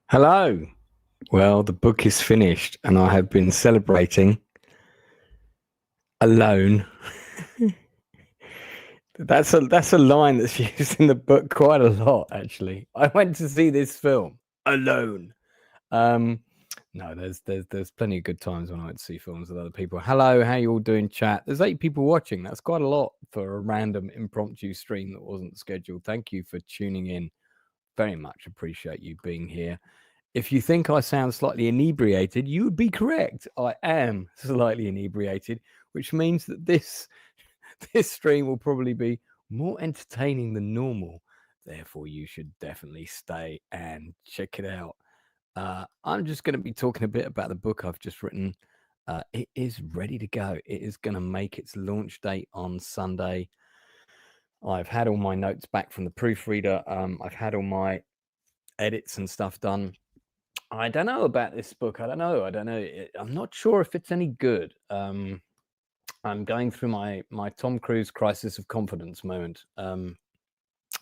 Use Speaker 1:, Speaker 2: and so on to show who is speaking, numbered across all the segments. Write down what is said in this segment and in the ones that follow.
Speaker 1: Hello. Well, the book is finished and I have been celebrating alone. That's a line that's used in the book quite a lot, actually. I went to see this film alone. No, there's plenty of good times when I went to see films with other people. Hello, how you all doing, chat? There's 8 people watching. That's quite a lot for a random impromptu stream that wasn't scheduled. Thank you for tuning in. Very much appreciate you being here. If you think I sound slightly inebriated, you would be correct. I am slightly inebriated, which means that this stream will probably be more entertaining than normal. Therefore, you should definitely stay and check it out. I'm just going to be talking a bit about the book I've just written. It is ready to go. It is going to make its launch date on Sunday. I've had all my notes back from the proofreader. I've had all my edits and stuff done. I don't know about this book. I don't know. I'm not sure if it's any good. I'm going through my Tom Cruise crisis of confidence moment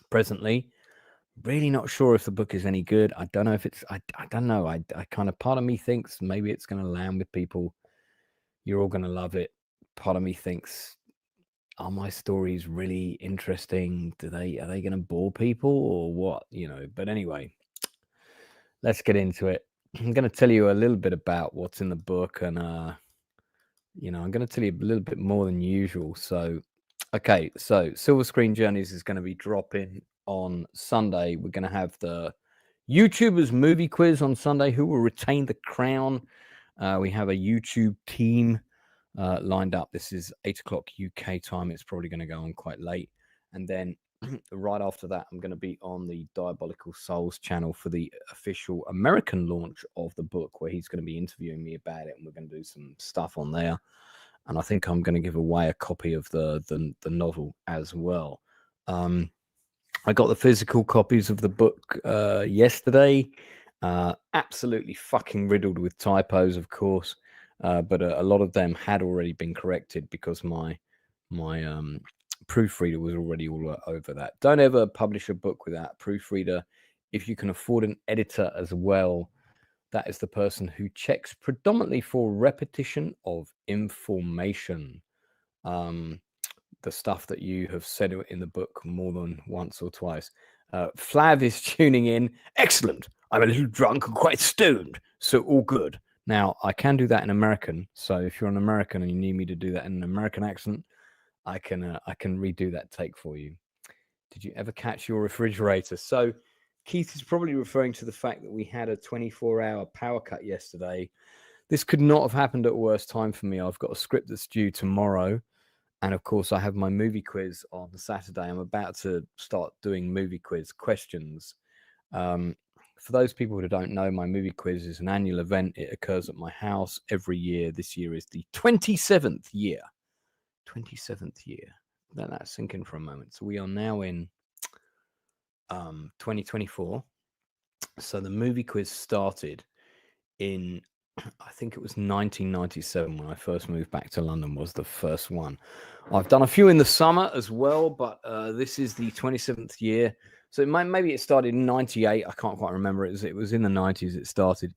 Speaker 1: presently. Really not sure if the book is any good. I don't know if it's. I don't know. I kind of, part of me thinks maybe it's going to land with people. You're all going to love it. Part of me thinks, are my stories really interesting? Are they going to bore people or what? But anyway, let's get into it. I'm going to tell you a little bit about what's in the book, and I'm going to tell you a little bit more than usual. So, okay, so Silver Screen Journeys is going to be dropping on Sunday. We're going to have the YouTubers movie quiz on Sunday. Who will retain the crown? We have a YouTube team lined up. This is 8:00 UK time. It's probably going to go on quite late, and then right after that, I'm going to be on the Diabolical Souls channel for the official American launch of the book, where he's going to be interviewing me about it, and we're going to do some stuff on there. And I think I'm going to give away a copy of the novel as well. I got the physical copies of the book yesterday. Absolutely fucking riddled with typos, of course, but a lot of them had already been corrected because my proofreader was already all over that. Don't ever publish a book without a proofreader. If you can afford an editor as well, that is the person who checks predominantly for repetition of information. The stuff that you have said in the book more than once or twice. Flav is tuning in. Excellent. I'm a little drunk and quite stoned, so all good. Now, I can do that in American, so if you're an American and you need me to do that in an American accent, I can redo that take for you. Did you ever catch your refrigerator? So Keith is probably referring to the fact that we had a 24-hour power cut yesterday. This could not have happened at a worse time for me. I've got a script that's due tomorrow. And of course, I have my movie quiz on Saturday. I'm about to start doing movie quiz questions. For those people who don't know, my movie quiz is an annual event. It occurs at my house every year. This year is the 27th year. 27th year. Let that sink in for a moment. So we are now in 2024. So the movie quiz started in, I think it was 1997 when I first moved back to London, was the first one. I've done a few in the summer as well, but this is the 27th year. So maybe it started in 98. I can't quite remember. It was in the 90s it started.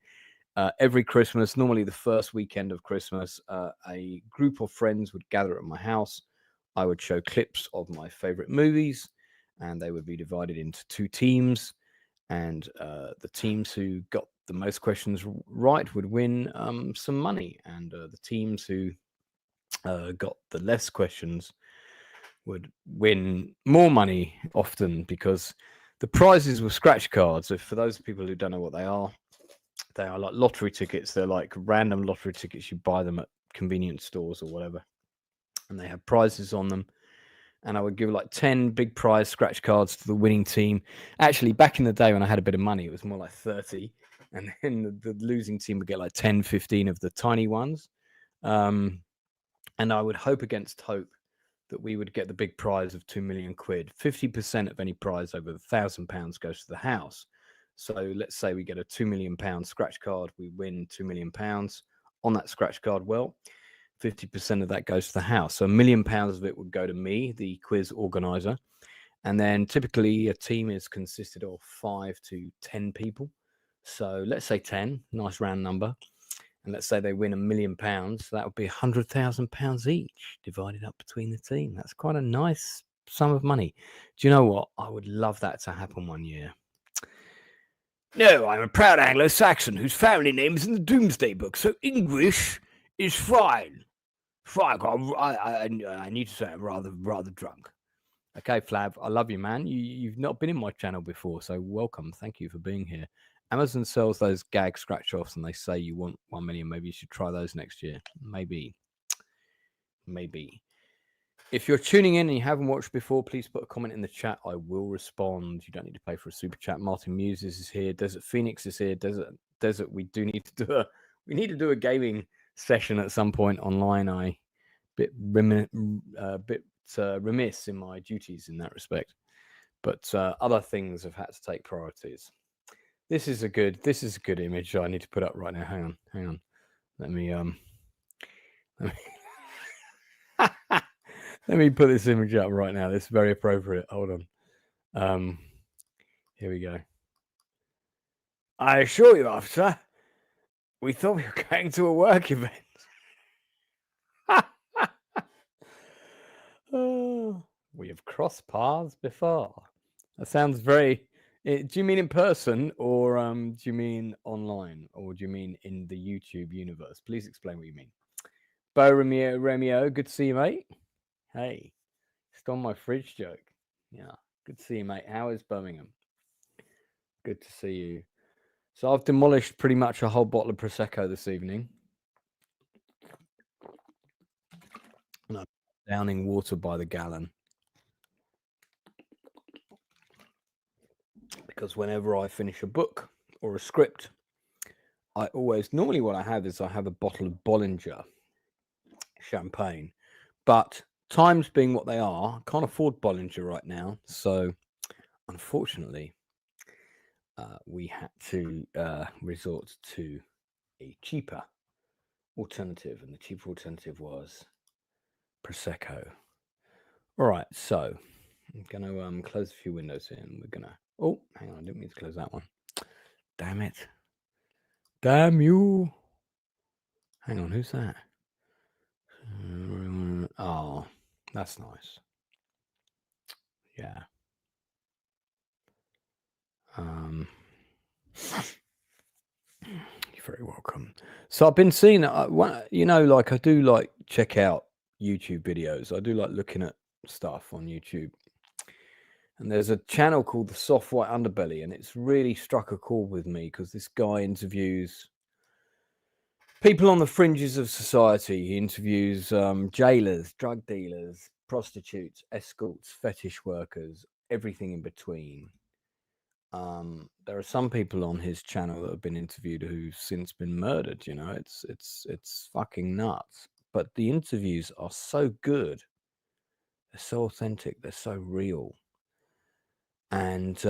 Speaker 1: Every Christmas, normally the first weekend of Christmas, a group of friends would gather at my house. I would show clips of my favorite movies, and they would be divided into 2 teams. And the teams who got the most questions right would win some money, and the teams who got the less questions would win more money often, because the prizes were scratch cards. So for those people who don't know what they are like lottery tickets. They're like random lottery tickets. You buy them at convenience stores or whatever, and they have prizes on them. And I would give like 10 big prize scratch cards to the winning team. Actually, back in the day when I had a bit of money, it was more like 30. And then the losing team would get like 10, 15 of the tiny ones. And I would hope against hope that we would get the big prize of 2 million quid. 50% of any prize over £1,000 goes to the house. So let's say we get a £2 million scratch card. We win £2 million on that scratch card. Well, 50% of that goes to the house. So £1 million of it would go to me, the quiz organizer. And then typically a team is consisted of 5 to 10 people. So let's say 10, nice round number. And let's say they win £1 million. So that would be £100,000 each divided up between the team. That's quite a nice sum of money. Do you know what? I would love that to happen one year. No, I'm a proud Anglo-Saxon whose family name is in the Doomsday Book, so English is fine. Fine. I need to say I'm rather drunk. Okay, Flav, I love you, man. You've not been in my channel before, so welcome. Thank you for being here. Amazon sells those gag scratch-offs, and they say you want 1 million. Maybe you should try those next year. Maybe. If you're tuning in and you haven't watched before, please put a comment in the chat. I will respond. You don't need to pay for a super chat. Martin Muses is here. Desert Phoenix is here. Desert. We need to do a gaming session at some point online. I remiss in my duties in that respect, but other things have had to take priorities. This is a good image I need to put up right now. Hang on. Let me let me put this image up right now. This is very appropriate. Hold on. Here we go. I assure you, officer, we thought we were going to a work event. We have crossed paths before. That sounds very... Do you mean in person, or do you mean online, or do you mean in the YouTube universe? Please explain what you mean. Bo Romeo, good to see you, mate. Hey, stole my fridge joke. Yeah, good to see you, mate. How is Birmingham? Good to see you. So I've demolished pretty much a whole bottle of Prosecco this evening. And I'm downing water by the gallon. Because whenever I finish a book or a script, normally what I have is I have a bottle of Bollinger champagne. But times being what they are, I can't afford Bollinger right now. So unfortunately, we had to resort to a cheaper alternative. And the cheaper alternative was Prosecco. All right, so I'm going to close a few windows here. And we're going to... Oh, hang on. I didn't mean to close that one. Damn it. Damn you. Hang on. Who's that? Oh, that's nice. Yeah. You're very welcome. So I've been seeing, like I do like check out YouTube videos. I do like looking at stuff on YouTube. And there's a channel called The Soft White Underbelly, and it's really struck a chord with me because this guy interviews people on the fringes of society. He interviews jailers, drug dealers, prostitutes, escorts, fetish workers, everything in between. There are some people on his channel that have been interviewed who've since been murdered. You know, it's fucking nuts. But the interviews are so good. They're so authentic. They're so real. And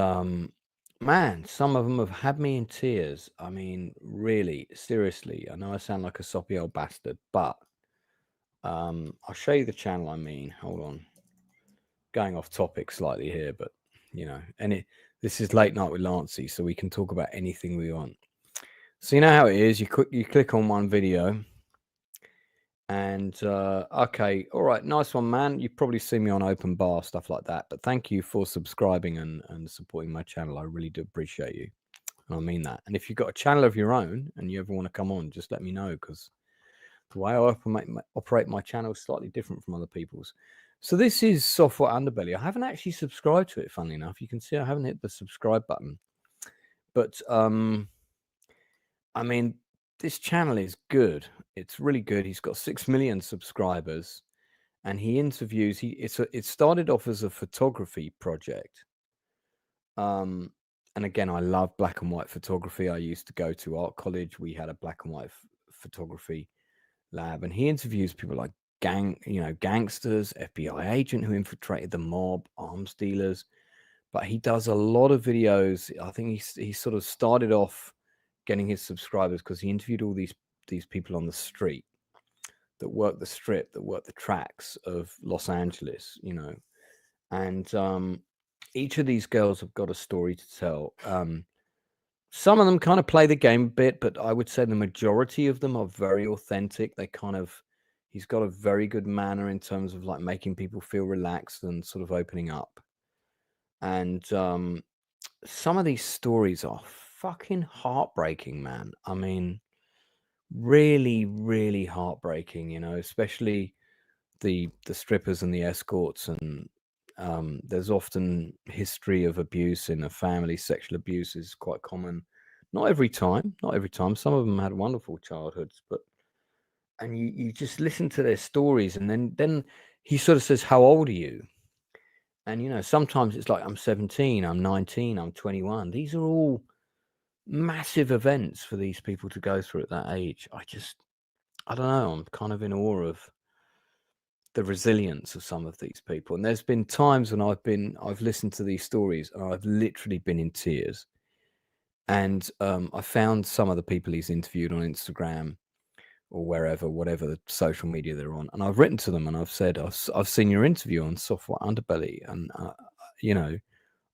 Speaker 1: man, some of them have had me in tears. I mean, really, seriously. I know I sound like a soppy old bastard, but I'll show you the channel. I mean, hold on. Going off topic slightly here, but you know, this is Late Night with Lancey, so we can talk about anything we want. So you know how it is. You click on one video, and okay, all right, nice one, man. You've probably seen me on Open Bar, stuff like that. But thank you for subscribing and supporting my channel. I really do appreciate you, and I mean that. And if you've got a channel of your own and you ever want to come on, just let me know, because the way I operate my channel is slightly different from other people's. So this is Soft White Underbelly. I haven't actually subscribed to it, funnily enough. You can see I haven't hit the subscribe button. But, I mean, this channel is good. It's really good. He's got 6 million subscribers. And he interviews... It started off as a photography project. And again, I love black and white photography. I used to go to art college. We had a black and white photography lab. And he interviews people like gangsters, FBI agent who infiltrated the mob, arms dealers. But he does a lot of videos. I think he sort of started off getting his subscribers because he interviewed all these people on the street that work the strip, that work the tracks of Los Angeles, you know. And each of these girls have got a story to tell. some of them kind of play the game a bit, but I would say the majority of them are very authentic. He's got a very good manner in terms of like making people feel relaxed and sort of opening up. And some of these stories are fucking heartbreaking, man. I mean, really, really heartbreaking, especially the strippers and the escorts. And there's often history of abuse in a family. Sexual abuse is quite common. Not every time. Some of them had wonderful childhoods, and you just listen to their stories, and then he sort of says, "How old are you?" And sometimes it's like, I'm 17, I'm 19, I'm 21. These are all massive events for these people to go through at that age. I don't know. I'm kind of in awe of the resilience of some of these people. And there's been times when I've listened to these stories and I've literally been in tears. And I found some of the people he's interviewed on Instagram or wherever, whatever the social media they're on. And I've written to them and I've said, I've seen your interview on Software Underbelly. And,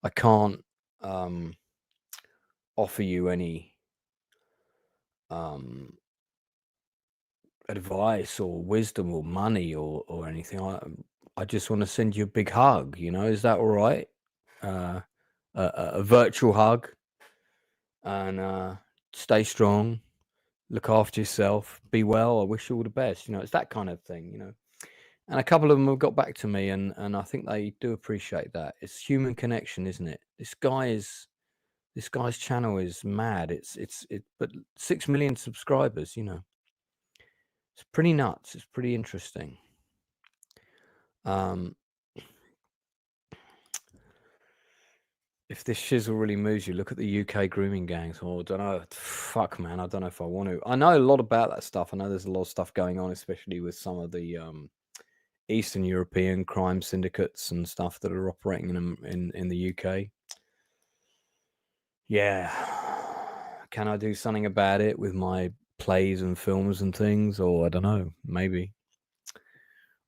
Speaker 1: I can't offer you any advice or wisdom or money or anything. I just want to send you a big hug. Is that all right? A virtual hug, and stay strong, look after yourself, be well. I wish you all the best. It's that kind of thing. And a couple of them have got back to me, and I think they do appreciate that. It's human connection, isn't it? This guy's channel is mad. But 6 million subscribers. It's pretty nuts. It's pretty interesting. If this shizzle really moves you, look at the UK grooming gangs. Oh, I don't know. Fuck, man. I don't know if I want to. I know a lot about that stuff. I know there's a lot of stuff going on, especially with some of the Eastern European crime syndicates and stuff that are operating in the UK. Yeah. Can I do something about it with my plays and films and things? Or I don't know. Maybe.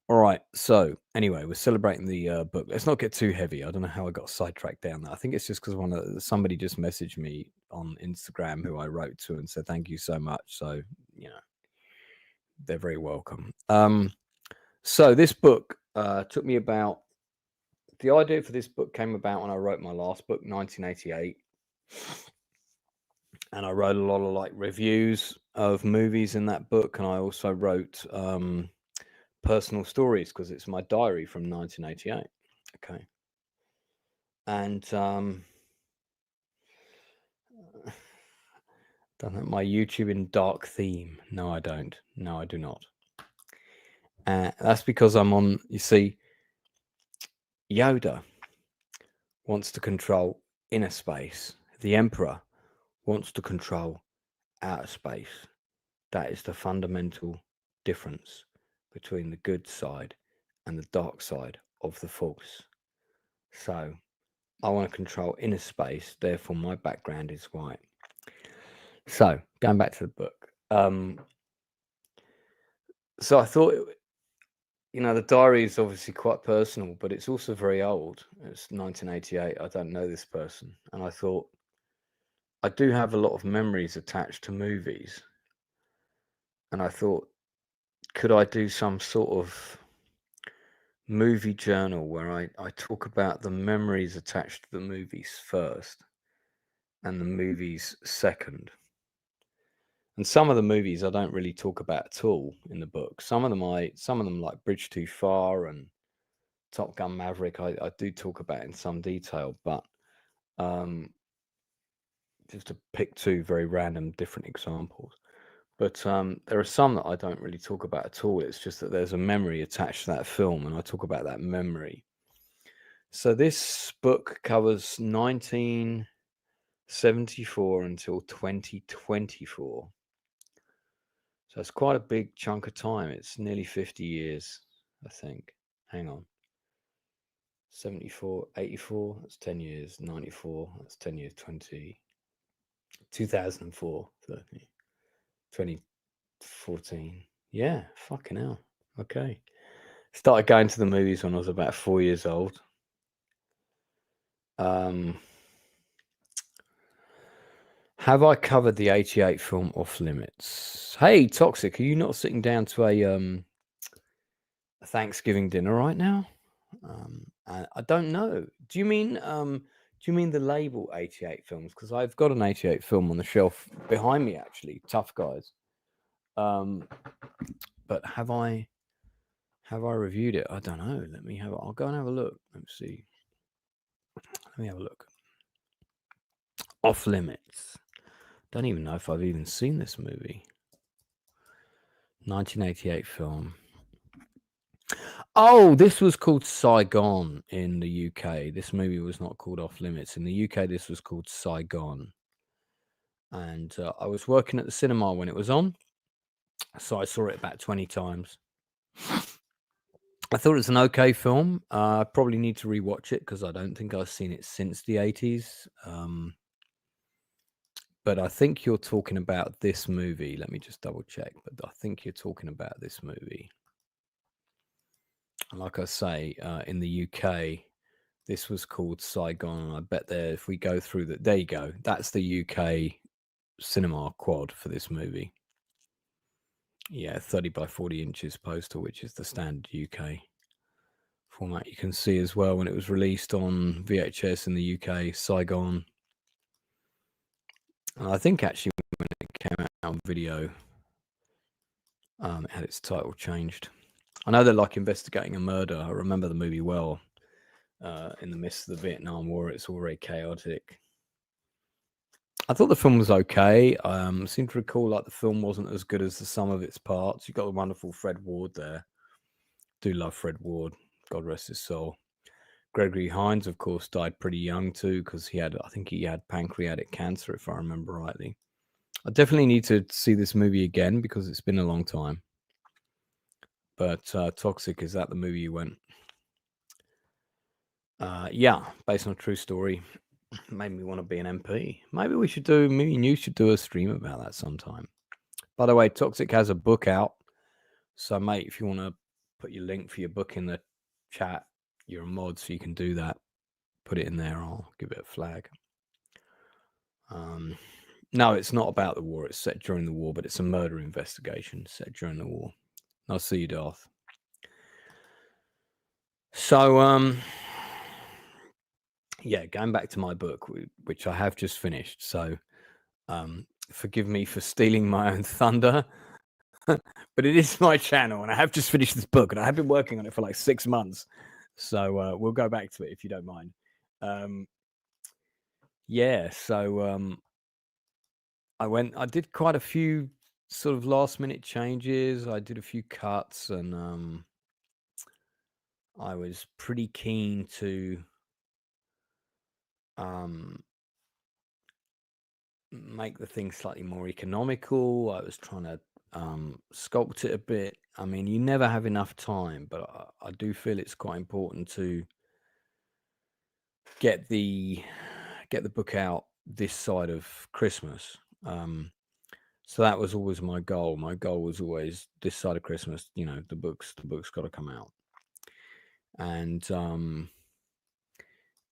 Speaker 1: All right. So anyway, we're celebrating the book. Let's not get too heavy. I don't know how I got sidetracked down there. I think it's just because somebody just messaged me on Instagram who I wrote to and said thank you so much. So they're very welcome. So this book took me about. The idea for this book came about when I wrote my last book, 1988, and I wrote a lot of like reviews of movies in that book, and I also wrote personal stories because it's my diary from 1988. Okay. And don't have my YouTube in dark theme. No, I don't. No, I do not. That's because I'm on, you see, Yoda wants to control inner space. The Emperor wants to control outer space. That is the fundamental difference between the good side and the dark side of the Force. So I want to control inner space, therefore my background is white. So going back to the book. So I thought, the diary is obviously quite personal, but it's also very old. It's 1988. I don't know this person. And I thought, I do have a lot of memories attached to movies. And I thought, could I do some sort of movie journal where I talk about the memories attached to the movies first and the movies second? And some of the movies I don't really talk about at all in the book. Some of them like Bridge Too Far and Top Gun Maverick, I do talk about in some detail, but just to pick two very random different examples. But there are some that I don't really talk about at all. It's just that there's a memory attached to that film, and I talk about that memory. So this book covers 1974 until 2024. So it's quite a big chunk of time. It's nearly 50 years, I think. Hang on. 74, 84, that's 10 years. 94, that's 10 years. 2004, 2014. Yeah, fucking hell. Okay. Started going to the movies when I was about 4 years old. Have I covered the 88 film Off Limits? Hey, Toxic, are you not sitting down to a Thanksgiving dinner right now? I don't know. Do you mean the label 88 films? Because I've got an 88 film on the shelf behind me, actually. Tough Guys. But have I reviewed it? I don't know. I'll go and have a look. Let me see. Let me have a look. Off Limits. Don't even know if I've even seen this movie. 1988 film. Oh, this was called Saigon in the UK. This movie was not called Off Limits. In the UK, this was called Saigon. And I was working at the cinema when it was on, so I saw it about 20 times. I thought it was an okay film. I probably need to rewatch it because I don't think I've seen it since the 80s. But I think you're talking about this movie. Let me just double check. But I think you're talking about this movie. Like I say, in the UK, this was called Saigon. I bet if we go through that, there you go. That's the UK cinema quad for this movie. Yeah, 30 by 40 inches poster, which is the standard UK format. You can see as well when it was released on VHS in the UK, Saigon. And I think actually when it came out on video, it had its title changed. I know they're like investigating a murder. I remember the movie well. In the midst of the Vietnam War, it's all very chaotic. I thought the film was okay. I seem to recall like the film wasn't as good as the sum of its parts. You've got the wonderful Fred Ward there. Do love Fred Ward. God rest his soul. Gregory Hines, of course, died pretty young too because I think he had pancreatic cancer, if I remember rightly. I definitely need to see this movie again because it's been a long time. But Toxic, is that the movie you went? Yeah, based on a true story. Made me want to be an MP. Maybe me and you should do a stream about that sometime. By the way, Toxic has a book out. So, mate, if you want to put your link for your book in the chat, you're a mod, so you can do that. Put it in there. I'll give it a flag. No, it's not about the war. It's set during the war, but it's a murder investigation set during the war. I'll see you, Darth. So, yeah, going back to my book, which I have just finished. So, forgive me for stealing my own thunder, but it is my channel, and I have just finished this book, and I have been working on it for like 6 months. So we'll go back to it if you don't mind. Yeah, so I did quite a few sort of last minute changes. I did a few cuts, and I was pretty keen to make the thing slightly more economical. I was trying to sculpt it a bit. I mean, you never have enough time, but I do feel it's quite important to get the book out this side of Christmas. So that was always my goal. My goal was always this side of Christmas. You know, the book's got to come out, and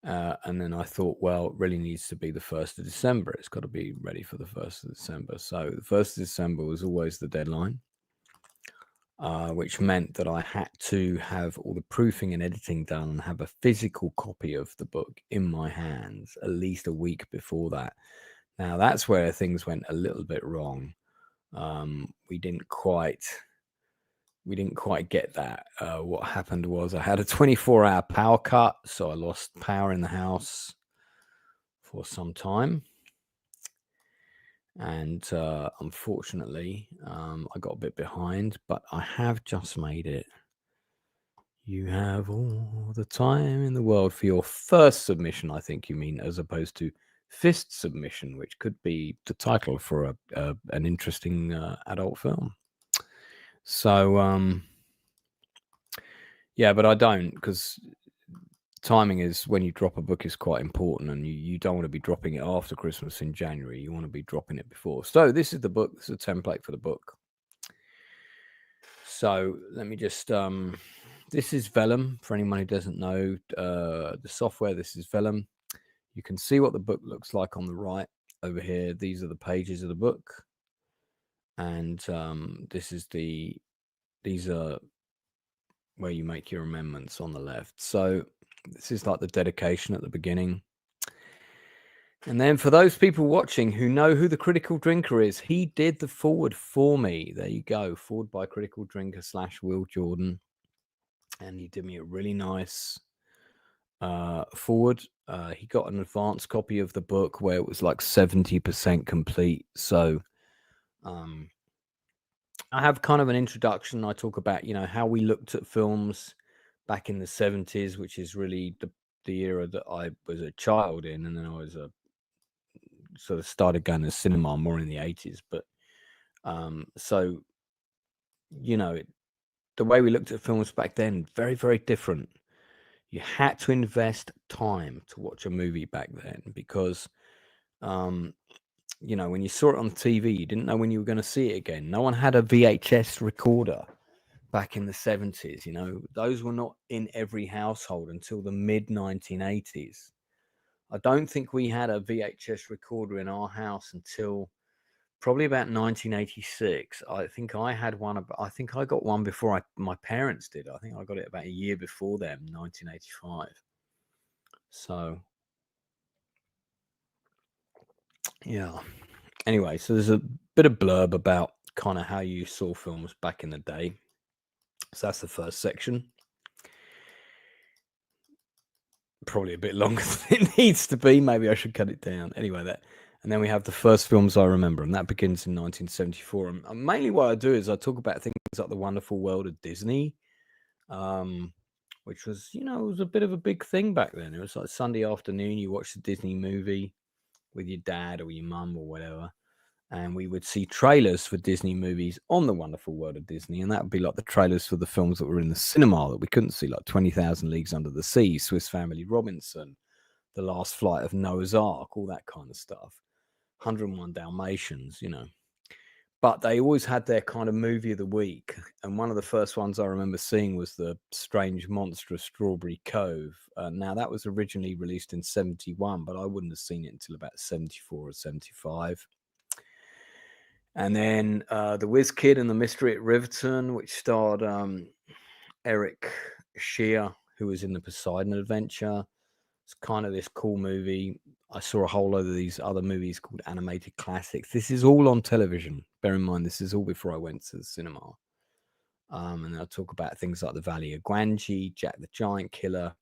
Speaker 1: then I thought, well, it really needs to be the 1st of December. It's got to be ready for the 1st of December. So the 1st of December was always the deadline, which meant that I had to have all the proofing and editing done and have a physical copy of the book in my hands at least a week before that. Now, that's where things went a little bit wrong. We didn't quite get that. What happened was I had a 24-hour power cut, so I lost power in the house for some time. And unfortunately, I got a bit behind, but I have just made it. You have all the time in the world for your first submission, I think you mean, as opposed to fist submission, which could be the title for an interesting adult film. So, yeah, but I don't, because timing is when you drop a book is quite important, and you don't want to be dropping it after Christmas in January. You want to be dropping it before. So this is the book. This is a template for the book. So let me just, this is Vellum, for anyone who doesn't know the software. This is Vellum. You can see what the book looks like on the right. over here, these are the pages of the book, and these are where you make your amendments on the left. So this is like the dedication at the beginning. And then for those people watching who know who the Critical Drinker is, he did the forward for me. There you go, forward by Critical Drinker / Wil Jordan. And he did me a really nice forward. He got an advanced copy of the book where it was like 70% complete. So I have kind of an introduction. I talk about, how we looked at films back in the 70s, which is really the era that I was a child in, and then I was sort of started going to cinema more in the 80s. But so the way we looked at films back then, very, very different. You had to invest time to watch a movie back then because when you saw it on TV, you didn't know when you were going to see it again. No one had a VHS recorder back in the 70s. Those were not in every household until the mid 1980s. I don't think we had a VHS recorder in our house until probably about 1986. I think I had one. I think I got one before my parents did. I think I got it about a year before them, 1985. So, yeah. Anyway, so there's a bit of blurb about kind of how you saw films back in the day. So that's the first section. Probably a bit longer than it needs to be. Maybe I should cut it down. Anyway, and then we have the first films I remember, and that begins in 1974. And mainly what I do is I talk about things like The Wonderful World of Disney, which was, it was a bit of a big thing back then. It was like Sunday afternoon, you watch the Disney movie with your dad or your mum or whatever, and we would see trailers for Disney movies on The Wonderful World of Disney, and that would be like the trailers for the films that were in the cinema that we couldn't see, like 20,000 Leagues Under the Sea, Swiss Family Robinson, The Last Flight of Noah's Ark, all that kind of stuff. 101 Dalmatians, But they always had their kind of movie of the week. And one of the first ones I remember seeing was The Strange Monster of Strawberry Cove. Now, that was originally released in 71, but I wouldn't have seen it until about 74 or 75. And then The Whiz Kid and the Mystery at Riverton, which starred Eric Shear, who was in the Poseidon Adventure. It's kind of this cool movie. I saw a whole load of these other movies called animated classics. This is all on television. Bear in mind, this is all before I went to the cinema. And I'll talk about things like The Valley of Gwangi, Jack the Giant Killer.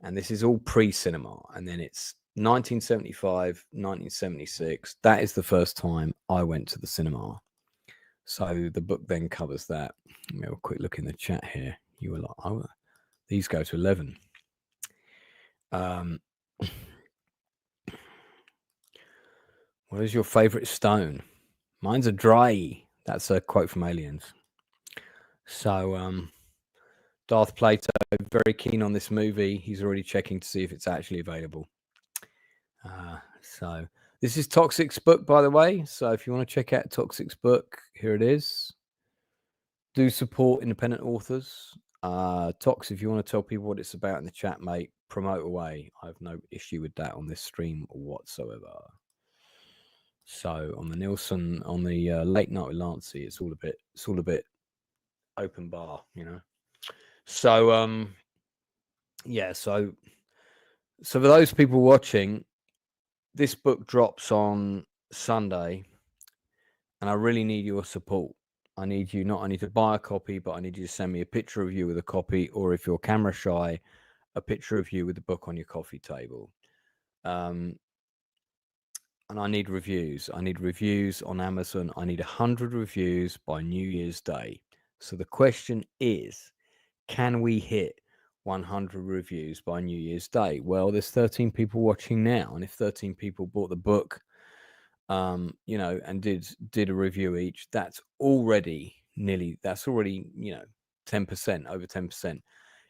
Speaker 1: And this is all pre-cinema. And then it's 1975, 1976. That is the first time I went to the cinema. So the book then covers that. Let me have a quick look in the chat here. You were like, oh, these go to 11. What is your favorite stone? Mine's a dry. That's a quote from Aliens. So Darth Plato, very keen on this movie. He's already checking to see if it's actually available. So this is Toxic's book, by the way. So if you want to check out Toxic's book, here it is. Do support independent authors. Tox, if you want to tell people what it's about in the chat, mate, promote away. I have no issue with that on this stream whatsoever. So on the Nielsen, on the Late Night with Lancey, it's all a bit open bar, So yeah, so for those people watching, this book drops on Sunday, and I really need your support. I need you not only to buy a copy, but I need you to send me a picture of you with a copy, or if you're camera shy, a picture of you with the book on your coffee table. And I need reviews. I need reviews on Amazon. I need 100 reviews by New Year's Day. So the question is, can we hit 100 reviews by New Year's Day? Well, there's 13 people watching now. And if 13 people bought the book, and did a review each, that's already 10%, over 10%.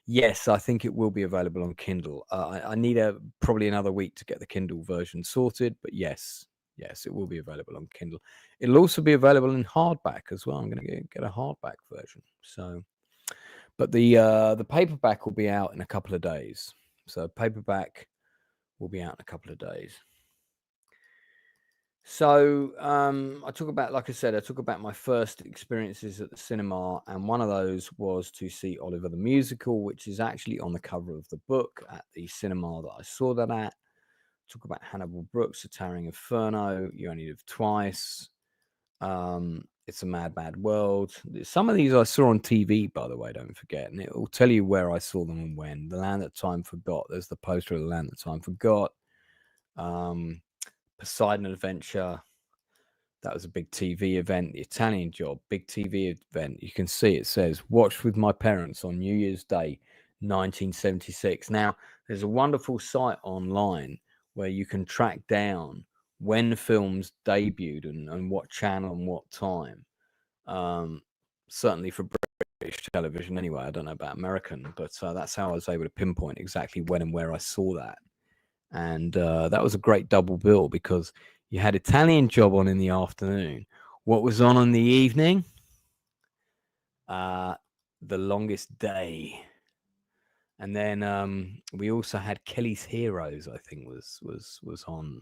Speaker 1: Yes, I think it will be available on Kindle. I need probably another week to get the Kindle version sorted, but yes, it will be available on Kindle. It'll also be available in hardback as well. I'm going to get a hardback version. So, but the paperback will be out in a couple of days. So paperback will be out in a couple of days. So I talk about, like I said, I talk about my first experiences at the cinema, and one of those was to see Oliver the Musical, which is actually on the cover of the book at the cinema that I saw that at. Talk about Hannibal Brooks, A Towering Inferno, You Only Live Twice, It's a Mad, Mad World. Some of these I saw on TV, by the way, don't forget, and it will tell you where I saw them and when. The Land That Time Forgot. There's the poster of The Land That Time Forgot. Poseidon Adventure. That was a big TV event. The Italian Job, big TV event. You can see it says, watched with my parents on New Year's Day, 1976. Now, there's a wonderful site online where you can track down when films debuted and what channel and what time. Certainly for British television anyway. I don't know about American, but that's how I was able to pinpoint exactly when and where I saw that. And that was a great double bill because you had Italian Job on in the afternoon. What was on in the evening? The Longest Day. And then we also had Kelly's Heroes, I think was on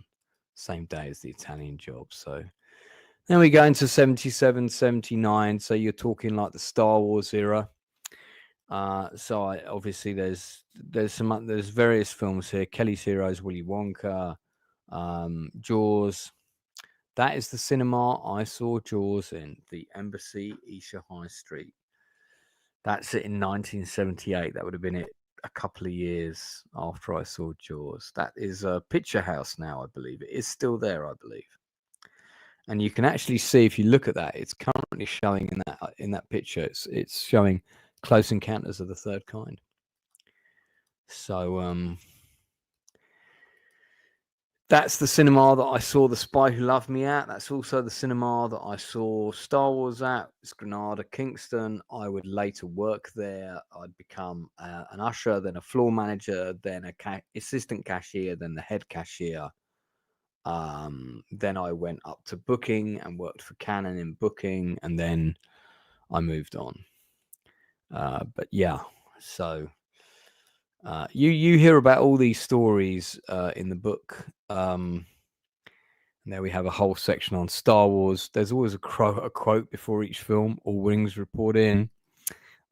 Speaker 1: same day as the Italian Job. So then we go into 77, 79. So you're talking like the Star Wars era. So obviously there's various films here. Kelly's Heroes, Willy Wonka, Jaws. That is the cinema I saw Jaws in, the Embassy, Esher High Street. That's it in 1978. That would have been it a couple of years after I saw Jaws. That is a picture house now, I believe. It is still there, I believe. And you can actually see, if you look at that, it's currently showing in that picture. It's showing Close Encounters of the Third Kind. So that's the cinema that I saw The Spy Who Loved Me at. That's also the cinema that I saw Star Wars at. It's Granada, Kingston. I would later work there. I'd become an usher, then a floor manager, then a assistant cashier, then the head cashier. Then I went up to booking and worked for Canon in booking, and then I moved on. But yeah, so you hear about all these stories in the book. And there we have a whole section on Star Wars. There's always a quote before each film. All wings report in.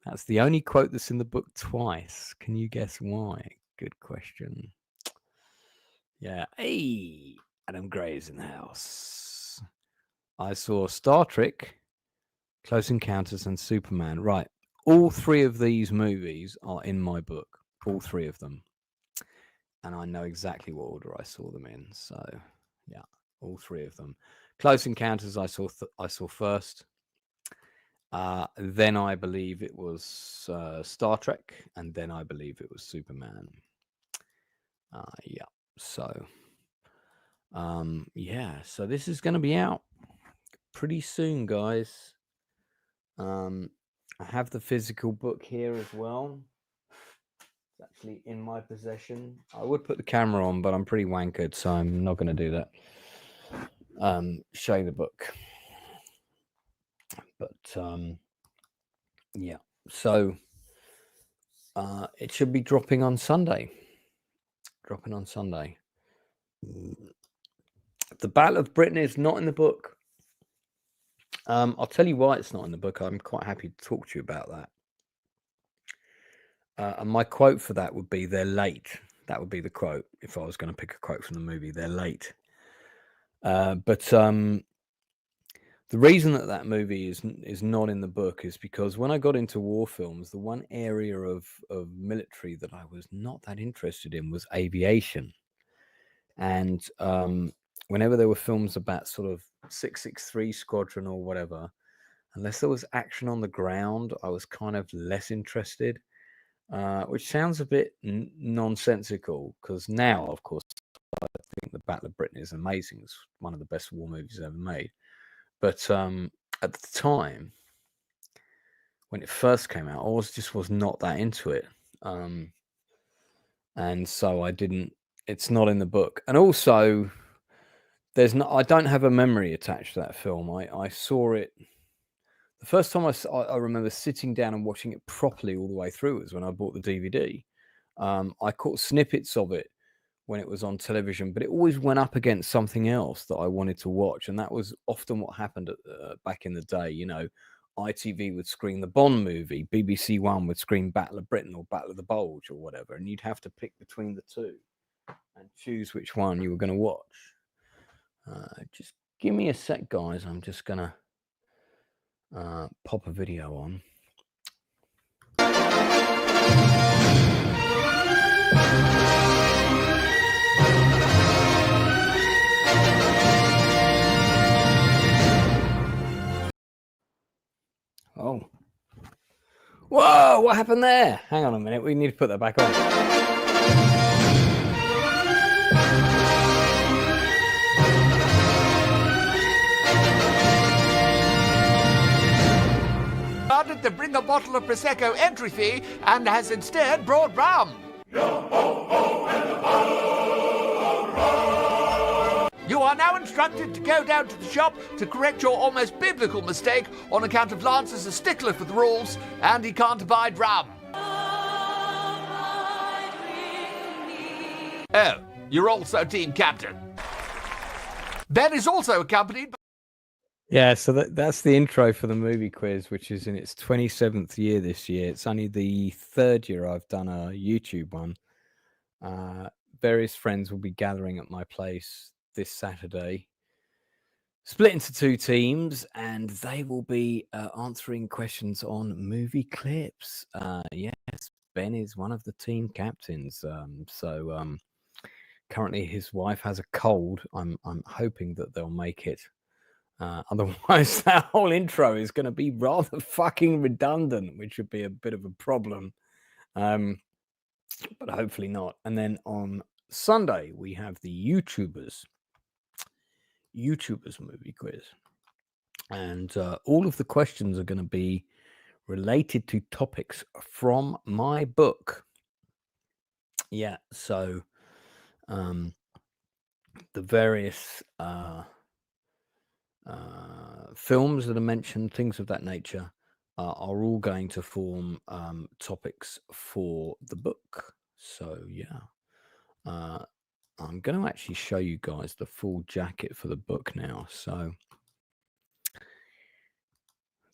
Speaker 1: That's the only quote that's in the book twice. Can you guess why? Good question. Yeah. Hey, Adam Gray's in the house. I saw Star Trek, Close Encounters, and Superman. Right. All three of these movies are in my book. All three of them. And I know exactly what order I saw them in. So, yeah, all three of them. Close Encounters I saw first. Then I believe it was Star Trek, and then I believe it was Superman. Yeah. So, yeah. So this is going to be out pretty soon, guys. I have the physical book here as well. It's actually in my possession. I would put the camera on, but I'm pretty wankered, so I'm not going to do that. Show you the book. But yeah, so it should be dropping on Sunday. The Battle of Britain is not in the book. I'll tell you why it's not in the book. I'm quite happy to talk to you about that. And my quote for that would be, "They're late." That would be the quote if I was going to pick a quote from the movie. They're late. But the reason that movie is not in the book is because when I got into war films, the one area of military that I was not that interested in was aviation. And whenever there were films about sort of 663 Squadron or whatever, unless there was action on the ground, I was kind of less interested. Which sounds a bit nonsensical, because now, of course, I think the Battle of Britain is amazing. It's one of the best war movies ever made. But at the time, when it first came out, I was not that into it. And so I didn't. It's not in the book. And also, I don't have a memory attached to that film. I saw it. The first time I remember sitting down and watching it properly all the way through was when I bought the DVD. I caught snippets of it when it was on television, but it always went up against something else that I wanted to watch. And that was often what happened back in the day. You know, ITV would screen the Bond movie, BBC One would screen Battle of Britain or Battle of the Bulge or whatever, and you'd have to pick between the two and choose which one you were going to watch. Just give me a sec, guys. I'm just going to pop a video on. Oh. Whoa, what happened there? Hang on a minute. We need to put that back on.
Speaker 2: To bring a bottle of Prosecco entry fee and has instead brought rum. You are now instructed to go down to the shop to correct your almost biblical mistake on account of Lance is a stickler for the rules and he can't abide rum. Oh, you're also team captain. Ben is also accompanied by...
Speaker 1: Yeah, so that's the intro for the movie quiz, which is in its 27th year this year. It's only the third year I've done a YouTube one. Various friends will be gathering at my place this Saturday, split into two teams, and they will be answering questions on movie clips. Yes, Ben is one of the team captains. Currently his wife has a cold. I'm hoping that they'll make it. Otherwise, that whole intro is going to be rather fucking redundant, which would be a bit of a problem. But hopefully not. And then on Sunday, we have the YouTubers movie quiz. And all of the questions are going to be related to topics from my book. Yeah, so the various... films that are mentioned, things of that nature, are all going to form topics for the book. So yeah, I'm going to actually show you guys the full jacket for the book now. So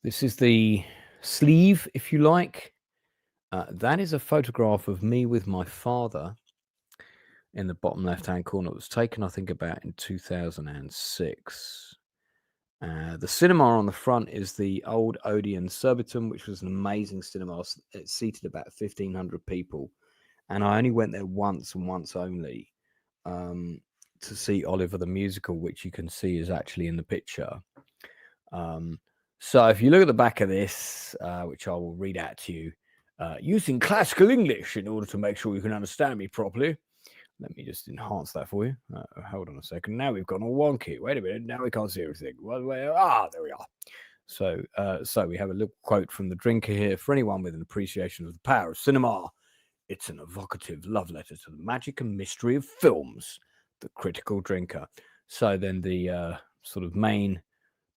Speaker 1: this is the sleeve, if you like. That is a photograph of me with my father in the bottom left-hand corner. It was taken, I think, about in 2006. The cinema on the front is the old Odeon Surbiton, which was an amazing cinema. It seated about 1,500 people. And I only went there once and once only to see Oliver the Musical, which you can see is actually in the picture. So if you look at the back of this, which I will read out to you, using classical English in order to make sure you can understand me properly. Let me just enhance that for you. Hold on a second. Now we've gone all wonky. Wait a minute. Now we can't see everything. There we are. So we have a little quote from the drinker here. For anyone with an appreciation of the power of cinema, it's an evocative love letter to the magic and mystery of films. The critical drinker. So then the sort of main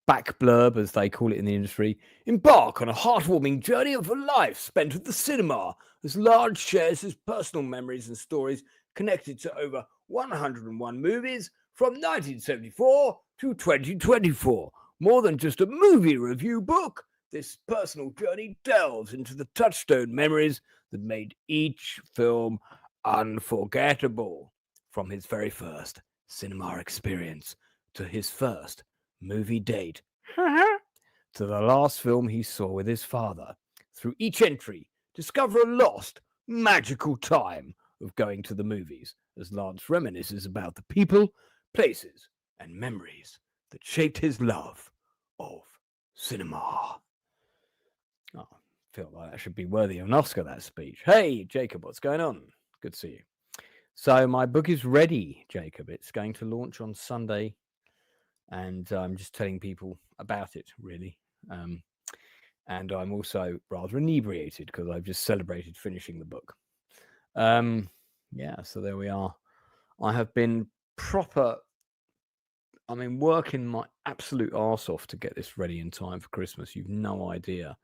Speaker 1: back blurb, as they call it in the industry, embark on a heartwarming journey of a life spent at the cinema, as large shares his personal memories and stories connected to over 101 movies from 1974 to 2024. More than just a movie review book, this personal journey delves into the touchstone memories that made each film unforgettable. From his very first cinema experience to his first movie date, to the last film he saw with his father. Through each entry, discover a lost, magical time of going to the movies, as Lance reminisces about the people, places, and memories that shaped his love of cinema. Oh, I feel like that should be worthy of an Oscar, that speech. Hey, Jacob, what's going on? Good to see you. So my book is ready, Jacob. It's going to launch on Sunday, and I'm just telling people about it, really. And I'm also rather inebriated because I've just celebrated finishing the book. Yeah, so there we are. I have been working my absolute arse off to get this ready in time for Christmas. You've no idea.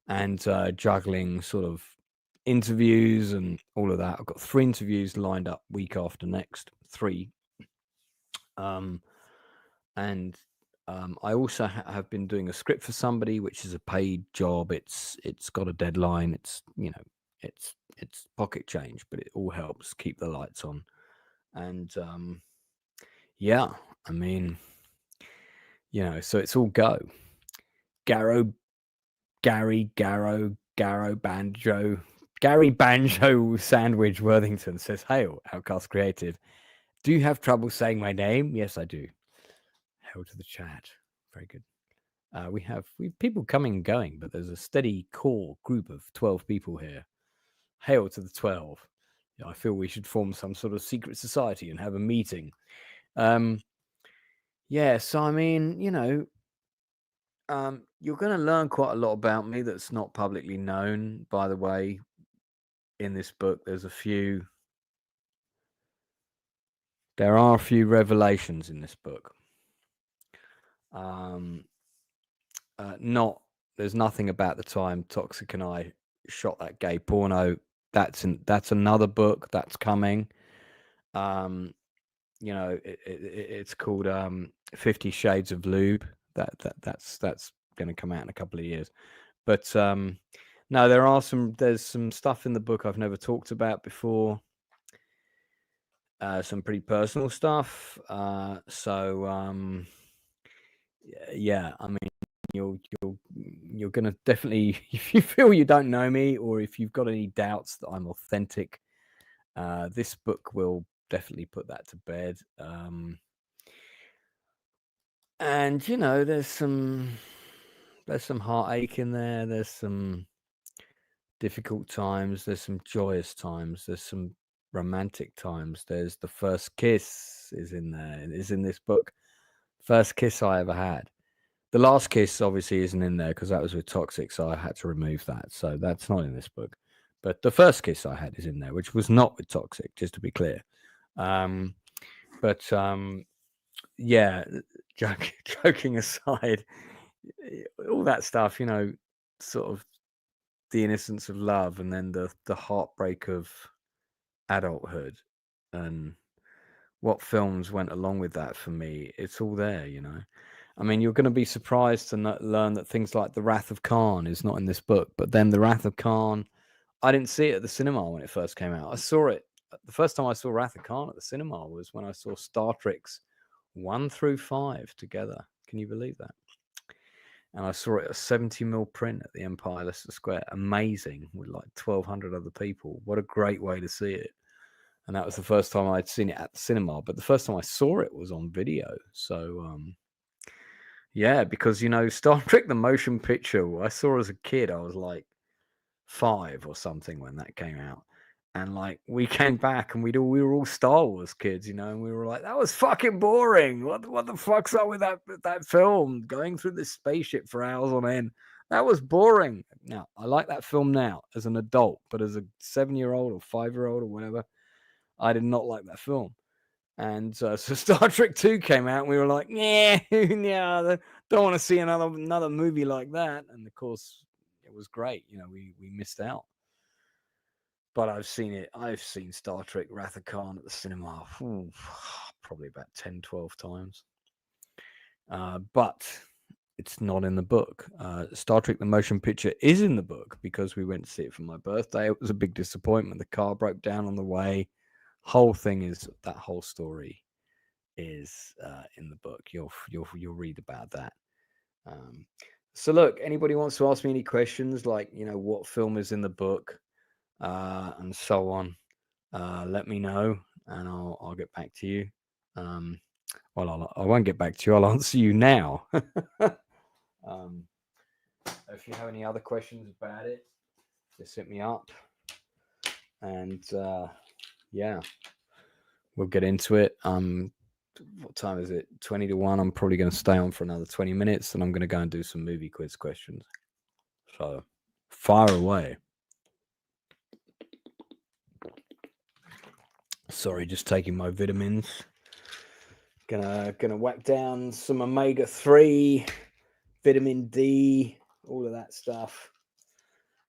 Speaker 1: And juggling sort of interviews and all of that. I've got 3 interviews lined up week after next, 3. And I also have been doing a script for somebody, which is a paid job. It's got a deadline. It's, you know, it's pocket change, but it all helps keep the lights on. And yeah, I mean, you know, so it's all go. Gary Banjo Sandwich Worthington says, "Hail, Outcasts Creative. Do you have trouble saying my name?" Yes, I do. Hail to the chat. Very good. We have people coming and going, but there's a steady core group of 12 people here. Hail to the 12. I feel we should form some sort of secret society and have a meeting. Yeah, so I mean, you know, you're going to learn quite a lot about me that's not publicly known. By the way, in this book, there are a few revelations in this book. There's nothing about the time Toxic and I shot that gay porno. That's another book that's coming. You know, it's called 50 Shades of Lube. That's going to come out in a couple of years. But no, there's some stuff in the book I've never talked about before. Some pretty personal stuff. So yeah, I mean, you're gonna definitely, if you feel you don't know me, or if you've got any doubts that I'm authentic, this book will definitely put that to bed. And you know, there's some heartache in there. There's some difficult times. There's some joyous times. There's some romantic times. There's the first kiss is in there. It is in this book. First kiss I ever had. The last kiss obviously isn't in there because that was with Toxic, so I had to remove that. So that's not in this book. But the first kiss I had is in there, which was not with Toxic, just to be clear. Yeah, joking aside, all that stuff, you know, sort of the innocence of love and then the heartbreak of adulthood and what films went along with that for me, it's all there, you know. I mean, you're going to be surprised to learn that things like The Wrath of Khan is not in this book, but then The Wrath of Khan, I didn't see it at the cinema when it first came out. I saw it, the first time I saw Wrath of Khan at the cinema was when I saw Star Trek's 1 through 5 together. Can you believe that? And I saw it a 70mm print at the Empire Leicester Square. Amazing, with like 1,200 other people. What a great way to see it. And that was the first time I'd seen it at the cinema. But the first time I saw it was on video. So, yeah, because, you know, Star Trek, the motion picture, I saw as a kid, I was like 5 or something when that came out. And like we came back and we were all Star Wars kids, you know, and we were like, that was fucking boring. What the fuck's up with that film? Going through this spaceship for hours on end. That was boring. Now, I like that film now as an adult, but as a 7-year-old or 5-year-old or whatever, I did not like that film. And so Star Trek 2 came out and we were like, yeah, don't want to see another movie like that. And of course, it was great. You know, we missed out. But I've seen Star Trek Wrath of Khan at the cinema probably about 10, 12 times. But it's not in the book. Star Trek the motion picture is in the book because we went to see it for my birthday. It was a big disappointment. The car broke down on the way. That whole story is in the book. You'll read about that. So look, anybody wants to ask me any questions, like, you know, what film is in the book, and so on, let me know and I'll get back to you. Well, I won't get back to you. I'll answer you now. If you have any other questions about it, just hit me up. And yeah, we'll get into it. What time is it? 20 to 1. I'm probably going to stay on for another 20 minutes and I'm going to go and do some movie quiz questions. So fire away. Sorry, just taking my vitamins. Gonna whack down some omega-3, vitamin D, all of that stuff.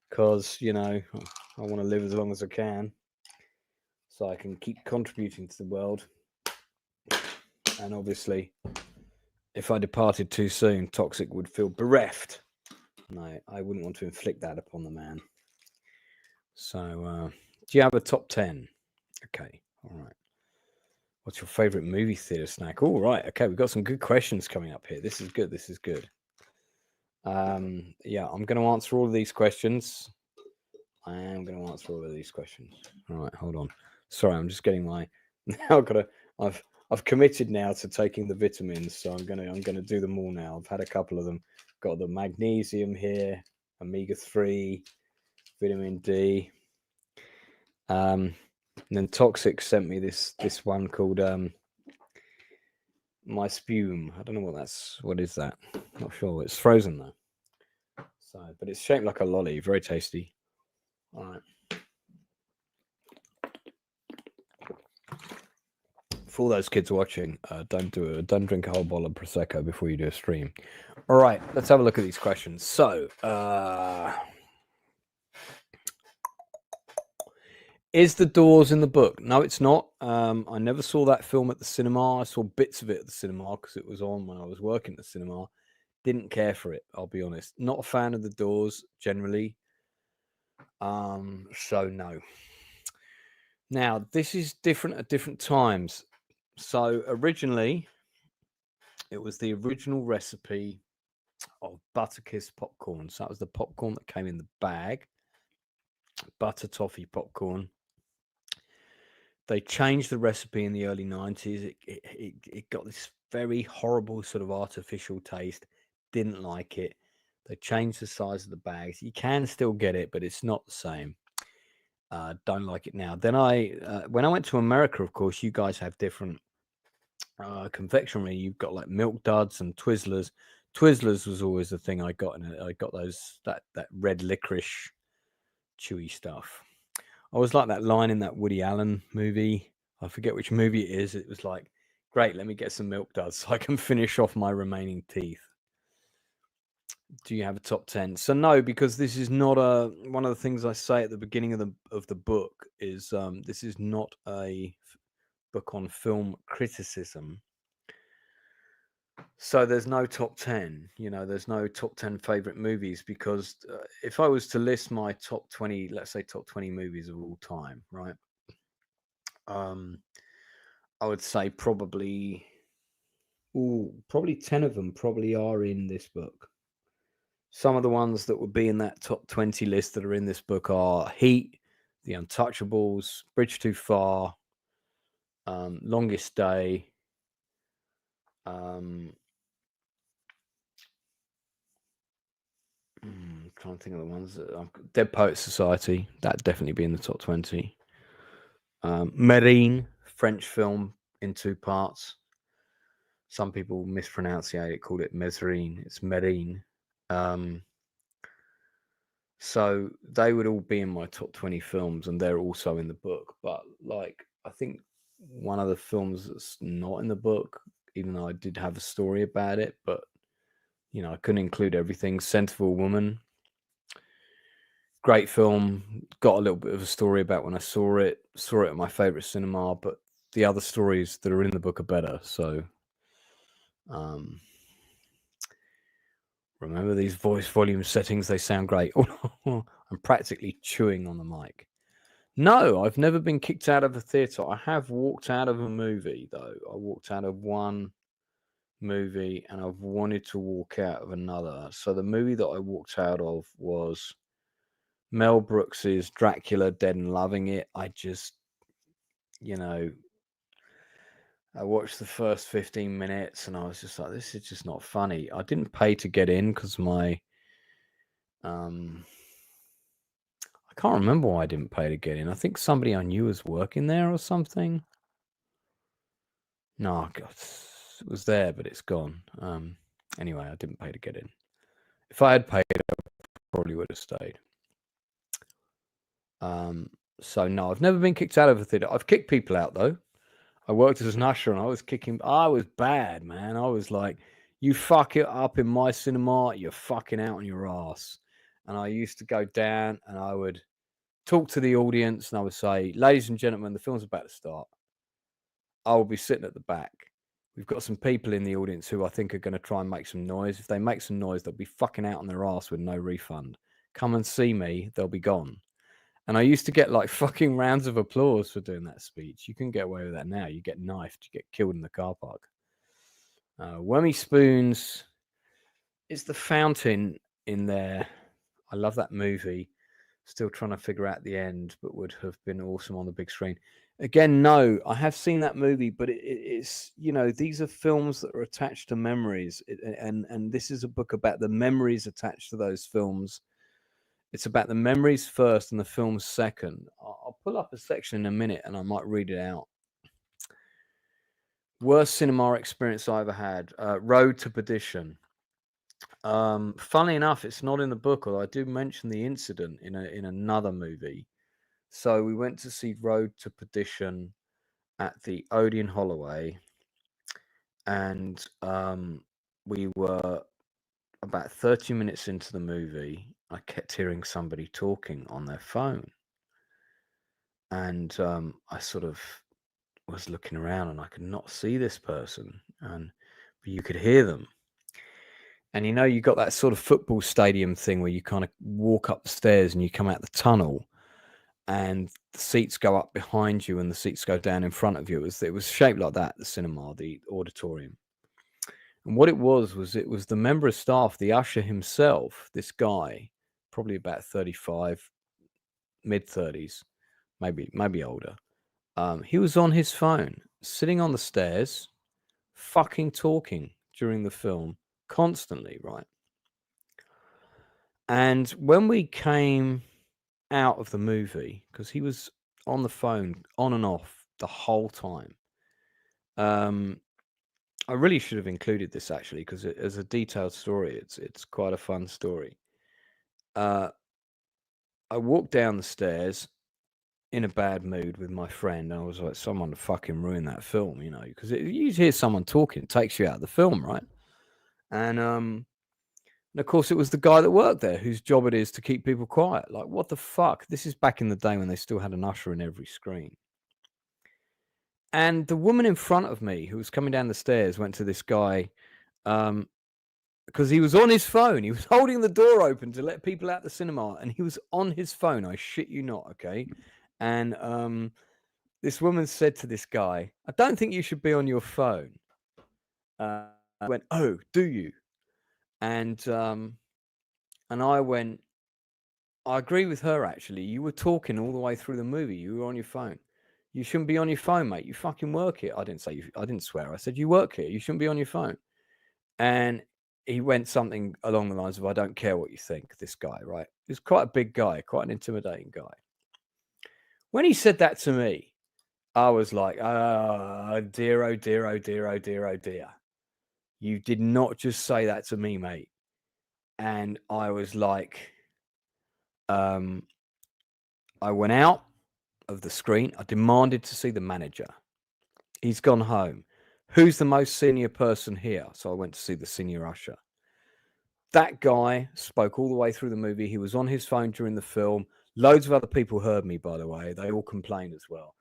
Speaker 1: because, you know, I want to live as long as I can so I can keep contributing to the world. And obviously, if I departed too soon, Toxic would feel bereft. No, I wouldn't want to inflict that upon the man. So, do you have a top 10? Okay, all right. What's your favorite movie theater snack? All right, okay, we've got some good questions coming up here. This is good. This is good. Yeah, I'm going to answer all of these questions. I am going to answer all of these questions. All right, hold on. Sorry, I'm just getting my. Now I've committed now to taking the vitamins, so I'm gonna do them all now. I've had a couple of them. Got the magnesium here, omega-3, vitamin D. And then Toxic sent me this one called My Spume. I don't know what is that? Not sure. It's frozen though. So, but it's shaped like a lolly. Very tasty. All right. For all those kids watching, don't drink a whole bottle of prosecco before you do a stream. All right, let's have a look at these questions. So, is The Doors in the book? No, it's not. I never saw that film at the cinema. I saw bits of it at the cinema because it was on when I was working at the cinema. Didn't care for it, I'll be honest. Not a fan of The Doors generally. So no. Now, this is different at different times. So originally, it was the original recipe of Butterkiss popcorn. So that was the popcorn that came in the bag. Butter toffee popcorn. They changed the recipe in the early 90s. It got this very horrible sort of artificial taste. Didn't like it. They changed the size of the bags. You can still get it, but it's not the same. Don't like it now. Then when I went to America, of course, you guys have different confectionery. You've got like Milk Duds and Twizzlers. Twizzlers was always the thing I got, and I got those that red licorice chewy stuff. I always like that line in that Woody Allen movie. I forget which movie it is. It was like, great, let me get some Milk Duds so I can finish off my remaining teeth. Do you have a top 10? So no, because this is not one of the things I say at the beginning of the book is this is not a book on film criticism. So there's no top 10, there's no top 10 favorite movies, because if I was to list my top 20, let's say top 20 movies of all time, right? I would say probably 10 of them probably are in this book. Some of the ones that would be in that top 20 list that are in this book are Heat, The Untouchables, Bridge Too Far, Longest Day, I'm trying to think of the ones that Dead Poets Society, that'd definitely be in the top 20. Marine, French film in 2 parts. Some people mispronounce it, call it Mesrine. It's Marine. So they would all be in my top 20 films, and they're also in the book. But like, I think one of the films that's not in the book, even though I did have a story about it, but I couldn't include everything. Scent of a Woman, great film. Got a little bit of a story about when I saw it at my favorite cinema, but the other stories that are in the book are better. So remember these voice volume settings, they sound great. I'm practically chewing on the mic. No, I've never been kicked out of a theatre. I have walked out of a movie, though. I walked out of one movie, and I've wanted to walk out of another. So the movie that I walked out of was Mel Brooks's Dracula Dead and Loving It. I just, I watched the first 15 minutes and I was just like, this is just not funny. I didn't pay to get in because I can't remember why I didn't pay to get in. I think somebody I knew was working there or something. No, God, it was there, but it's gone. Anyway, I didn't pay to get in. If I had paid, I probably would have stayed. So no, I've never been kicked out of a theatre. I've kicked people out though. I worked as an usher and I was bad, man. I was like, you fuck it up in my cinema, you're fucking out on your ass. and I used to go down and I would talk to the audience and I would say, ladies and gentlemen, the film's about to start. I will be sitting at the back. We've got some people in the audience who I think are going to try and make some noise. If they make some noise, they'll be fucking out on their ass with no refund. Come and see me, they'll be gone. And I used to get like fucking rounds of applause for doing that speech. You can get away with that now. You get knifed, you get killed in the car park. Wormy Spoons is the fountain in there. I love that movie. Still trying to figure out the end, but would have been awesome on the big screen. Again, no, I have seen that movie, but it's, you know, these are films that are attached to memories. And this is a book about the memories attached to those films. It's about the memories first and the films second. I'll pull up a section in a minute and I might read it out. Worst cinema experience I ever had. Road to Perdition. Funnily enough, it's not in the book, although I do mention the incident in another movie. So we went to see Road to Perdition at the Odeon Holloway, and we were about 30 minutes into the movie. I kept hearing somebody talking on their phone, and I sort of was looking around and I could not see this person, but you could hear them. And you know, you got that sort of football stadium thing where you kind of walk up the stairs and you come out the tunnel and the seats go up behind you and the seats go down in front of you. It was shaped like that, the cinema, the auditorium. And what it was the member of staff, the usher himself, this guy, probably about 35, mid-30s, maybe older. He was on his phone, sitting on the stairs, fucking talking during the film constantly, right? And when we came out of the movie, because he was on the phone on and off the whole time, I really should have included this actually, because as a detailed story, it's quite a fun story. I walked down the stairs in a bad mood with my friend, and I was like, someone fucking ruined that film, you know, because you hear someone talking, it takes you out of the film, right? And of course, it was the guy that worked there whose job it is to keep people quiet. Like, what the fuck? This is back in the day when they still had an usher in every screen. And the woman in front of me who was coming down the stairs went to this guy because he was on his phone. He was holding the door open to let people out the cinema, and he was on his phone. I shit you not, okay? And this woman said to this guy, I don't think you should be on your phone. I went, oh, do you? And I went, I agree with her, actually. You were talking all the way through the movie. You were on your phone. You shouldn't be on your phone, mate. You fucking work here. I didn't say I didn't swear. I said, you work here. You shouldn't be on your phone. And he went something along the lines of, I don't care what you think, this guy, right? He's quite a big guy, quite an intimidating guy. When he said that to me, I was like, oh, dear, oh, dear, oh, dear, oh, dear, oh, dear. You did not just say that to me, mate. And I was like, I went out of the screen. I demanded to see the manager. He's gone home. Who's the most senior person here? So I went to see the senior usher. That guy spoke all the way through the movie. He was on his phone during the film. Loads of other people heard me, by the way. They all complained as well.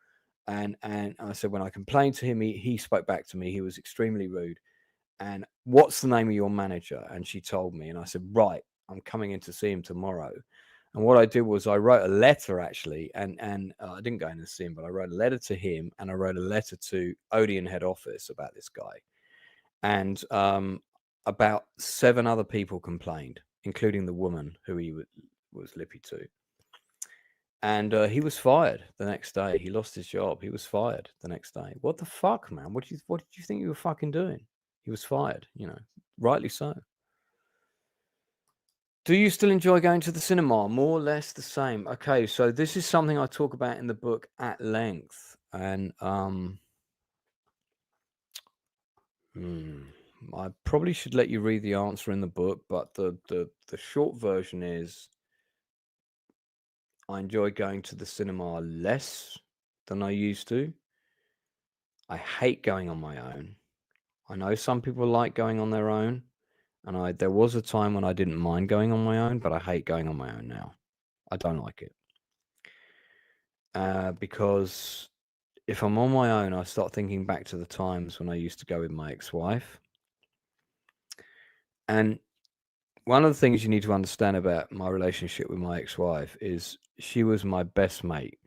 Speaker 1: And I said, when I complained to him, he spoke back to me. He was extremely rude. And what's the name of your manager? And she told me. And I said, right, I'm coming in to see him tomorrow. And what I did was I wrote a letter, actually, and I didn't go in to see him, but I wrote a letter to him, and I wrote a letter to Odeon head office about this guy. And about 7 other people complained, including the woman who he was lippy to. And he was fired the next day. He lost his job. He was fired the next day. What the fuck, man? What did you think you were fucking doing? He was fired, you know, rightly so. Do you still enjoy going to the cinema? More or less the same. Okay, so this is something I talk about in the book at length. And I probably should let you read the answer in the book, but the short version is I enjoy going to the cinema less than I used to. I hate going on my own. I know some people like going on their own, And there was a time when I didn't mind going on my own, but I hate going on my own now. I don't like it. Because if I'm on my own, I start thinking back to the times when I used to go with my ex-wife. And one of the things you need to understand about my relationship with my ex-wife is she was my best mate.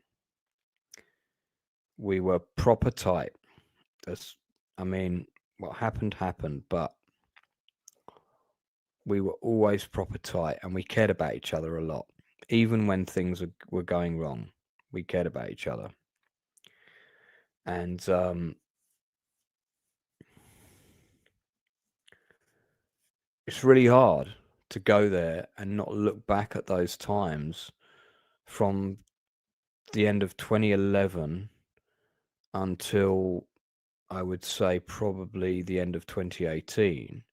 Speaker 1: We were proper tight. What happened, but we were always proper tight, and we cared about each other a lot. Even when things were going wrong, we cared about each other. And it's really hard to go there and not look back at those times from the end of 2011 until, I would say, probably the end of 2018.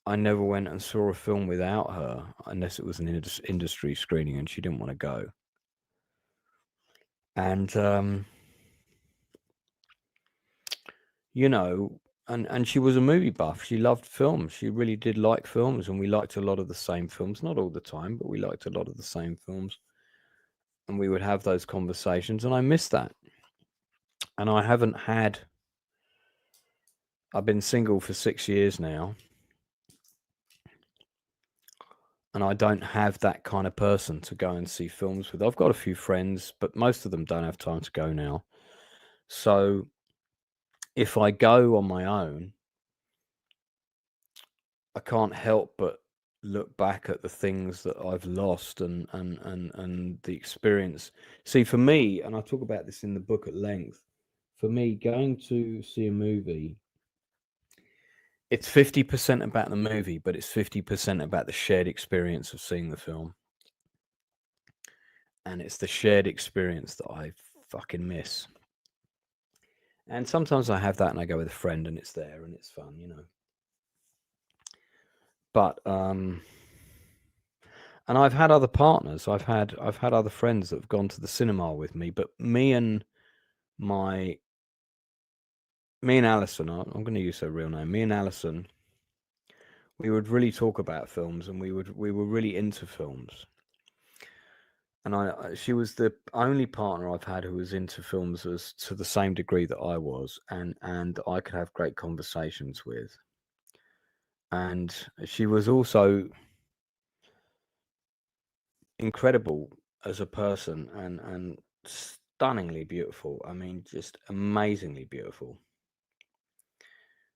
Speaker 1: I never went and saw a film without her, unless it was an industry screening and she didn't want to go. And you know, and she was a movie buff. She loved films. She really did like films, and we liked a lot of the same films. Not all the time, but we liked a lot of the same films. And we would have those conversations, and I miss that. And I've been single for 6 years now, and I don't have that kind of person to go and see films with. I've got a few friends, but most of them don't have time to go now. So if I go on my own, I can't help but look back at the things that I've lost and the experience. See, for me, and I talk about this in the book at length, for me, going to see a movie, it's 50% about the movie, but it's 50% about the shared experience of seeing the film. And it's the shared experience that I fucking miss. And sometimes I have that and I go with a friend and it's there and it's fun, you know. But and I've had other partners. I've had other friends that have gone to the cinema with me, but me and Alison, I'm going to use her real name. Me and Alison, we would really talk about films, and we were really into films. And she was the only partner I've had who was into films as to the same degree that I was, and I could have great conversations with. And she was also incredible as a person and stunningly beautiful. I mean, just amazingly beautiful.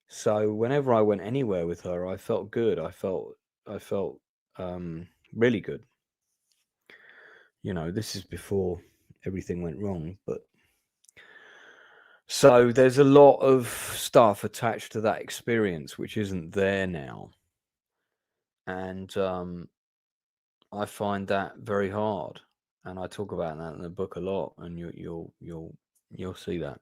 Speaker 1: So whenever I went anywhere with her, I felt good. I felt really good. You know, this is before everything went wrong, but so there's a lot of stuff attached to that experience which isn't there now, and I find that very hard, and I talk about that in the book a lot, and you'll see that.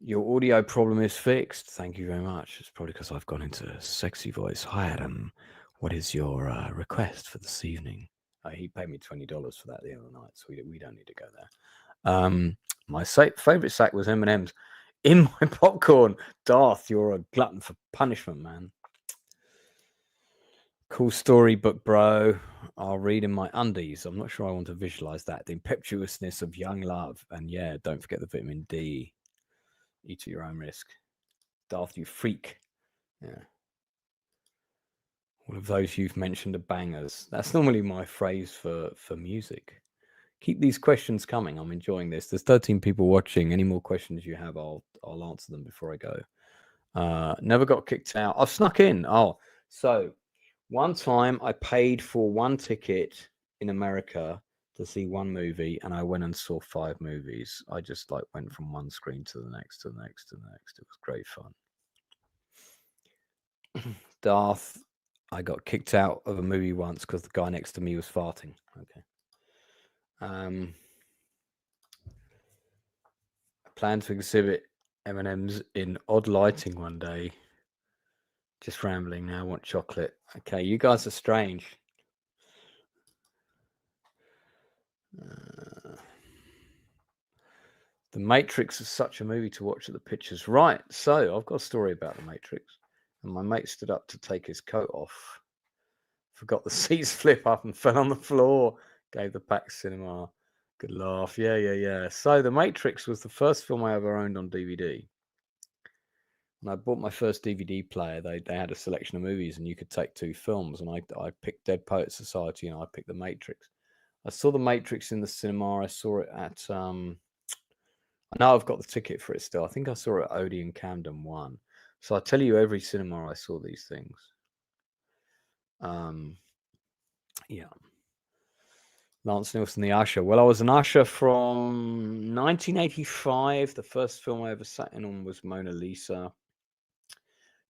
Speaker 1: Your audio problem is fixed. Thank you very much. It's probably because I've gone into a sexy voice. Hi, Adam. What is your request for this evening? He paid me $20 for that the other night, so we don't need to go there. My favorite sack was M&M's in my popcorn. Darth, you're a glutton for punishment, man. Cool storybook, bro. I'll read in my undies. I'm not sure I want to visualize that. The impetuousness of young love. And yeah, don't forget the vitamin D. Eat at your own risk. Darth, you freak. Yeah. All of those you've mentioned are bangers. That's normally my phrase for music. Keep these questions coming. I'm enjoying this. There's 13 people watching. Any more questions you have, I'll answer them before I go. Never got kicked out. I've snuck in. Oh, so one time I paid for one ticket in America to see one movie, and I went and saw 5 movies. I just went from one screen to the next, to the next, to the next. It was great fun. Darth, I got kicked out of a movie once because the guy next to me was farting. Okay. I plan to exhibit M&M's in odd lighting one day. Just rambling now. I want chocolate. Okay, you guys are strange. The Matrix is such a movie to watch at the pictures. Right, so I've got a story about The Matrix. and my mate stood up to take his coat off. Forgot the seats flip up and fell on the floor. Gave the packed cinema. Good laugh. Yeah. So The Matrix was the first film I ever owned on DVD. And I bought my first DVD player. They had a selection of movies, and you could take 2 films. And I picked Dead Poets Society, and I picked The Matrix. I saw The Matrix in the cinema. I saw it at I know I've got the ticket for it still. I think I saw it at Odeon Camden 1. So I tell you, every cinema I saw these things. Yeah. Lance Nielsen, the usher. Well, I was an usher from 1985. The first film I ever sat in on was Mona Lisa.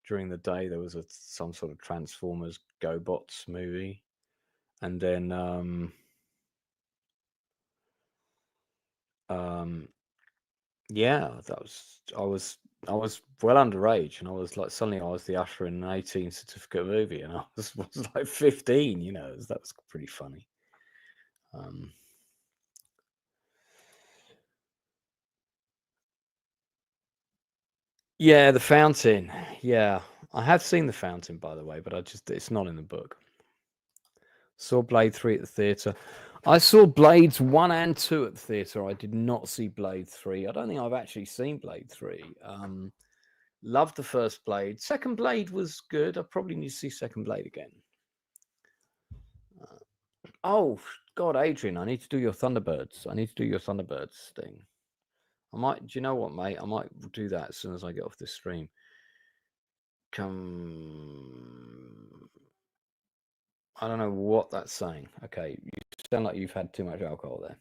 Speaker 1: During the day, there was some sort of Transformers GoBots movie, and then yeah, I was well underage, and I was like, suddenly I was the usher in an 18 certificate movie, and I was like 15. That was pretty funny. Yeah, The Fountain. Yeah, I have seen The Fountain, by the way, but it's not in the book. Saw Blade 3 at the theatre. I saw Blades 1 and 2 at the theatre. I did not see Blade 3. I don't think I've actually seen Blade 3. Loved the first Blade. Second Blade was good. I probably need to see Second Blade again. Oh, God, Adrian, I need to do your Thunderbirds. I need to do your Thunderbirds thing. Do you know what, mate? I might do that as soon as I get off this stream. I don't know what that's saying. Okay, you sound like you've had too much alcohol there.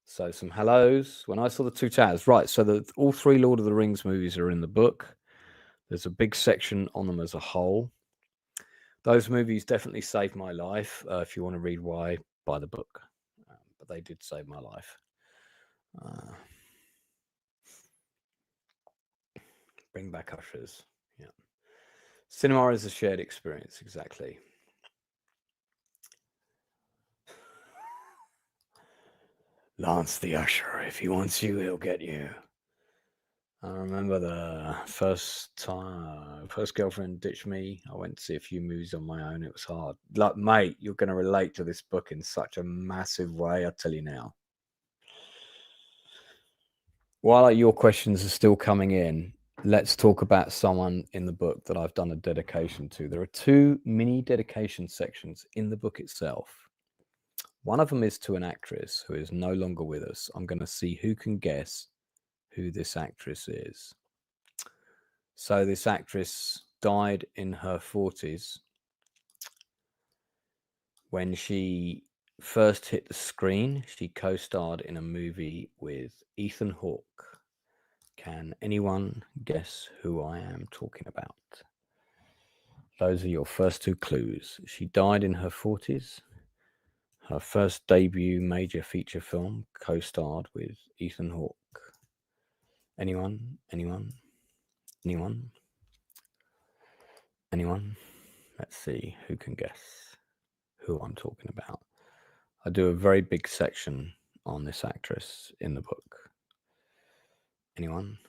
Speaker 1: So some hellos. When I saw the Two Towers, right? So all 3 Lord of the Rings movies are in the book. There's a big section on them as a whole. Those movies definitely saved my life. If you want to read why, buy the book. But they did save my life. Bring back ushers. Yeah. Cinema is a shared experience. Exactly. Lance the usher. If he wants you, he'll get you. I remember the first girlfriend ditched me. I went to see a few movies on my own. It was hard. Like, mate, you're going to relate to this book in such a massive way. I tell you now. While your questions are still coming in, let's talk about someone in the book that I've done a dedication to. There are 2 mini dedication sections in the book itself. One of them is to an actress who is no longer with us. I'm going to see who can guess who this actress is. So this actress died in her 40s. When she first hit the screen, she co-starred in a movie with Ethan Hawke. Can anyone guess who I am talking about? Those are your first 2 clues. She died in her 40s. Her first debut major feature film, co-starred with Ethan Hawke. Anyone? Let's see who can guess who I'm talking about. I do a very big section on this actress in the book. Anyone?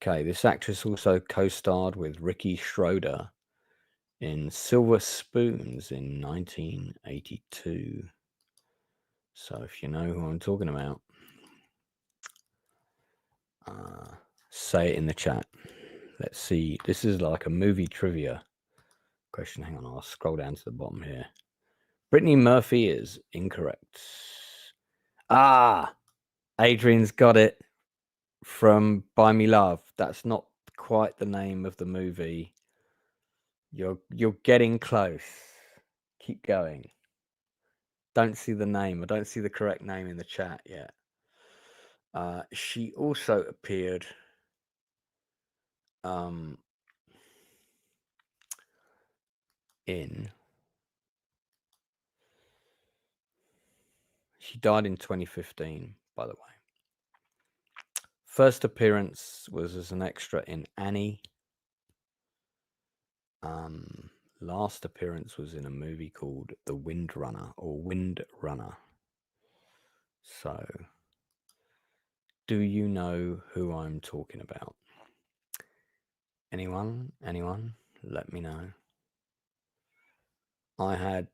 Speaker 1: Okay, this actress also co-starred with Ricky Schroder in Silver Spoons in 1982. So if you know who I'm talking about, say it in the chat. Let's see. This is like a movie trivia question. Hang on, I'll scroll down to the bottom here. Brittany Murphy is incorrect. Adrian's got it from Buy Me Love. That's not quite the name of the movie. You're getting close. Keep going. Don't see the name. I don't see the correct name in the chat yet. She also appeared she died in 2015, by the way. First appearance was as an extra in Annie. Last appearance was in a movie called The Wind Runner or Wind Runner. So, do you know who I'm talking about? Anyone? Let me know. I had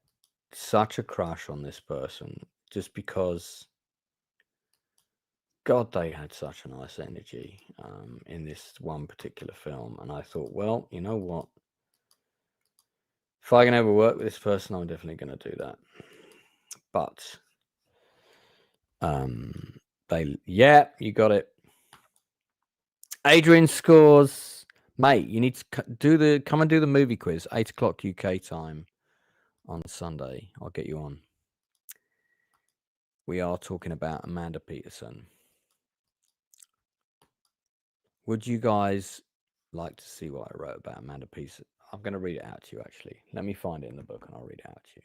Speaker 1: such a crush on this person just because, God, they had such a nice energy in this one particular film. And I thought, well, you know what? If I can ever work with this person, I'm definitely going to do that. But you got it. Adrian scores, mate. You need to come and do the movie quiz, 8 o'clock UK time on Sunday. I'll get you on. We are talking about Amanda Peterson. Would you guys like to see what I wrote about Amanda Peterson? I'm going to read it out to you, actually. Let me find it in the book and I'll read it out to you.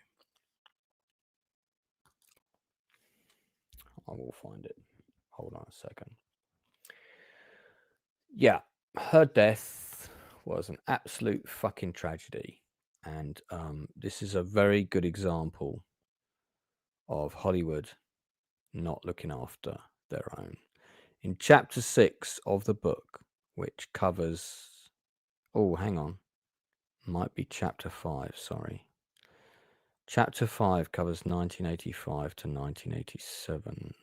Speaker 1: I will find it. Hold on a second. Yeah, her death was an absolute fucking tragedy. And this is a very good example of Hollywood not looking after their own. In chapter 6 of the book, which covers... Oh, hang on. Might be chapter 5, sorry. Chapter 5 covers 1985 to 1987.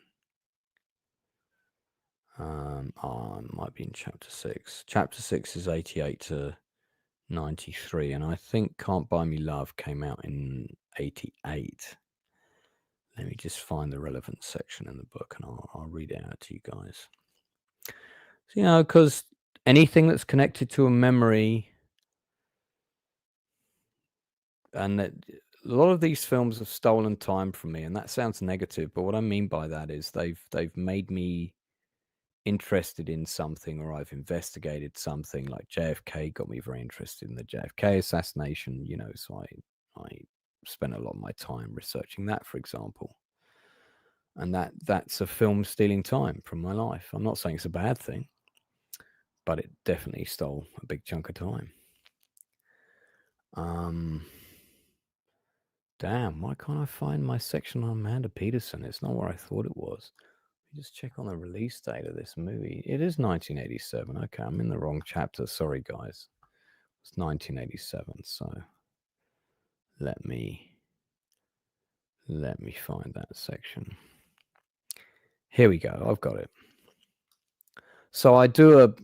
Speaker 1: Might be in chapter 6. Chapter 6 is 88 to 93, and I think Can't Buy Me Love came out in 88. Let me just find the relevant section in the book, and I'll read it out to you guys. So, because anything that's connected to a memory, and that a lot of these films have stolen time from me, and that sounds negative, but what I mean by that is they've made me interested in something, or I've investigated something. Like JFK got me very interested in the JFK assassination, so I spent a lot of my time researching that, for example. And that's a film stealing time from my life. I'm not saying it's a bad thing, but it definitely stole a big chunk of time. Damn, why can't I find my section on Amanda Peterson? It's not where I thought it was. Let me just check on the release date of this movie. It is 1987. Okay, I'm in the wrong chapter. Sorry, guys. It's 1987, so let me find that section. Here we go. I've got it. So I do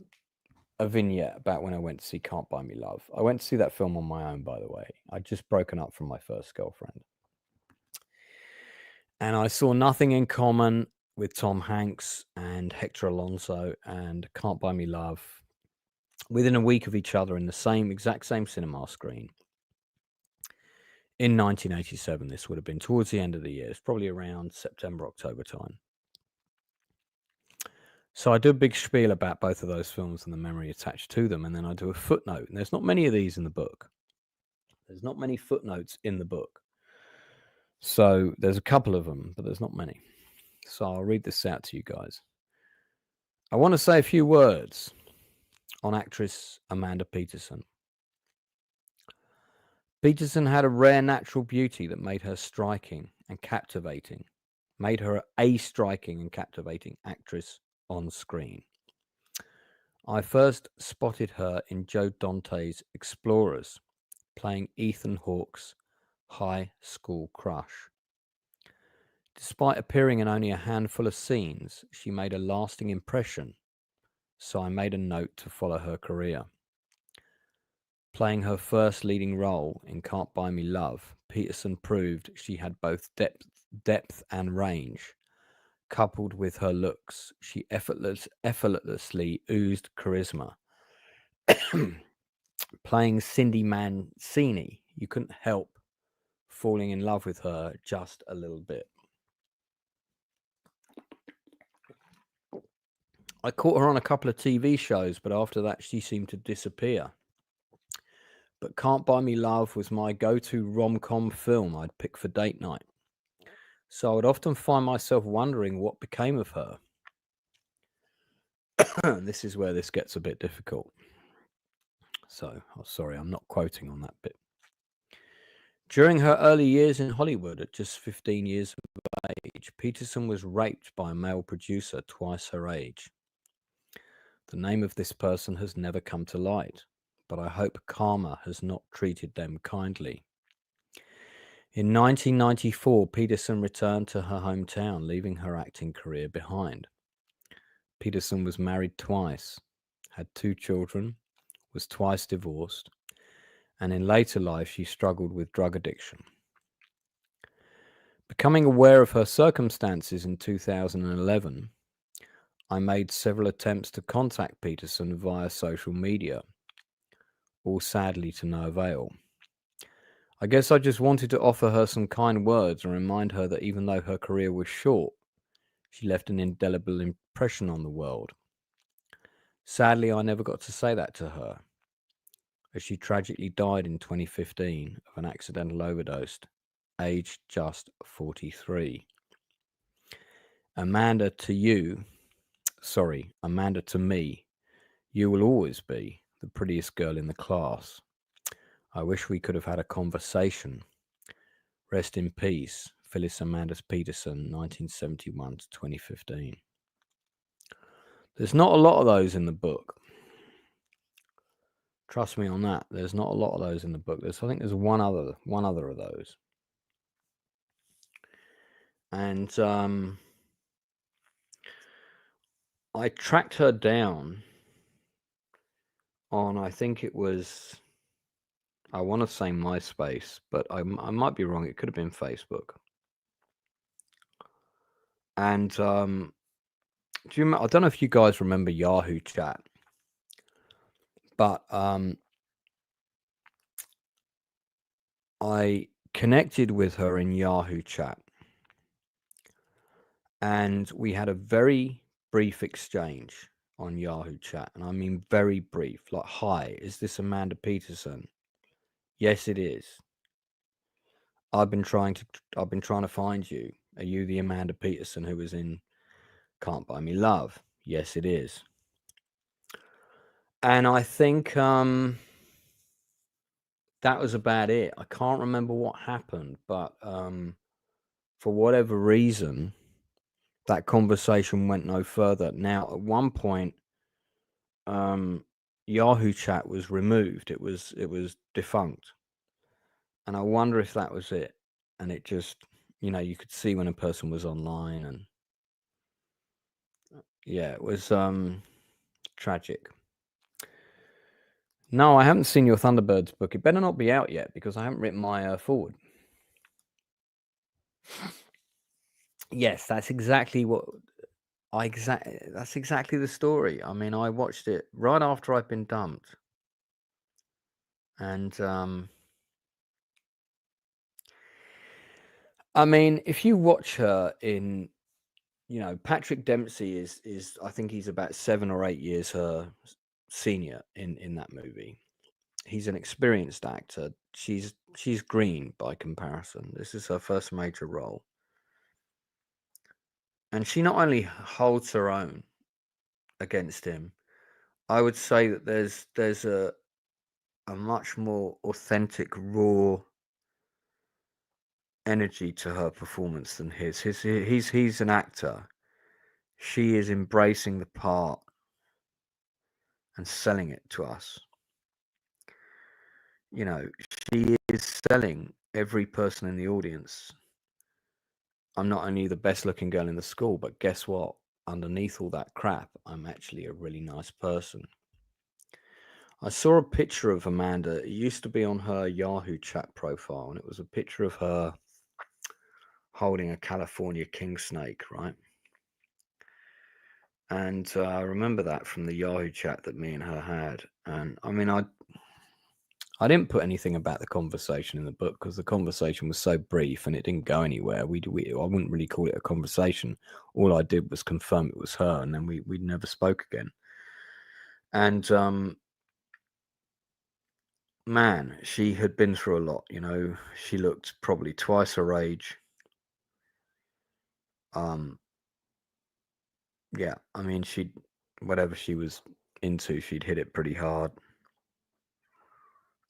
Speaker 1: a vignette about when I went to see Can't Buy Me Love. I went to see that film on my own, by the way. I'd just broken up from my first girlfriend. And I saw nothing in common with Tom Hanks and Hector Alonso and Can't Buy Me Love within a week of each other in the exact same cinema screen. In 1987, this would have been towards the end of the year. It's probably around September, October time. So I do a big spiel about both of those films and the memory attached to them, and then I do a footnote. And there's not many of these in the book. There's not many footnotes in the book. So there's a couple of them, but there's not many. So I'll read this out to you guys. I want to say a few words on actress Amanda Peterson. Peterson had a rare natural beauty that made her striking and captivating, made her a striking and captivating actress on screen. I first spotted her in Joe Dante's Explorers, playing Ethan Hawke's high school crush. Despite appearing in only a handful of scenes, she made a lasting impression, so I made a note to follow her career. Playing her first leading role in Can't Buy Me Love, Peterson proved she had both depth and range. Coupled with her looks, she effortlessly oozed charisma. Playing Cindy Mancini, you couldn't help falling in love with her just a little bit. I caught her on a couple of TV shows, but after that she seemed to disappear. But Can't Buy Me Love was my go-to rom-com film I'd pick for date night. So I would often find myself wondering what became of her. This is where this gets a bit difficult. So, sorry, I'm not quoting on that bit. During her early years in Hollywood, at just 15 years of age, Peterson was raped by a male producer twice her age. The name of this person has never come to light. but I hope karma has not treated them kindly. In 1994, Peterson returned to her hometown, leaving her acting career behind. Peterson was married twice, had 2 children, was twice divorced, and in later life she struggled with drug addiction. Becoming aware of her circumstances in 2011, I made several attempts to contact Peterson via social media, all sadly to no avail. I guess I just wanted to offer her some kind words and remind her that even though her career was short, she left an indelible impression on the world. Sadly, I never got to say that to her, as she tragically died in 2015 of an accidental overdose, aged just 43. Amanda, to me, you will always be the prettiest girl in the class. I wish we could have had a conversation. Rest in peace, Phyllis Amanda's Peterson, 1971 to 2015. There's not a lot of those in the book. Trust me on that. There's not a lot of those in the book. I think there's one other of those. And I tracked her down on, I think it was, I want to say MySpace, but I might be wrong. It could have been Facebook. And do you remember, I don't know if you guys remember Yahoo Chat, but I connected with her in Yahoo Chat, and we had a very brief exchange on Yahoo Chat, and I mean very brief, like, "Hi, is this Amanda Peterson?" "Yes, it is." I've been trying to find you. Are you the Amanda Peterson who was in Can't Buy Me Love?" "Yes, it is." And I think that was about it. I can't remember what happened, but for whatever reason, that conversation went no further. Now, at one point, Yahoo Chat was removed. It was defunct. And I wonder if that was it. And it just, you could see when a person was online, and yeah, it was tragic. No, I haven't seen your Thunderbirds book. It better not be out yet, because I haven't written my forward. Yes, that's exactly that's exactly the story. I mean, I watched it right after I'd been dumped. And I mean, if you watch her in, Patrick Dempsey is I think he's about 7 or 8 years her senior in that movie. He's an experienced actor. She's green by comparison. This is her first major role. And she not only holds her own against him, I would say that there's a much more authentic, raw energy to her performance than his. He's an actor. She is embracing the part and selling it to us. She is selling every person in the audience. I'm not only the best looking girl in the school, but guess what? Underneath all that crap, I'm actually a really nice person. I saw a picture of Amanda. It used to be on her Yahoo Chat profile, and it was a picture of her holding a California king snake, right? And I remember that from the Yahoo Chat that me and her had. And I mean, I didn't put anything about the conversation in the book, because the conversation was so brief and it didn't go anywhere. I wouldn't really call it a conversation. All I did was confirm it was her, and then we never spoke again. And man, she had been through a lot. She looked probably twice her age. Yeah, I mean, whatever she was into, she'd hit it pretty hard.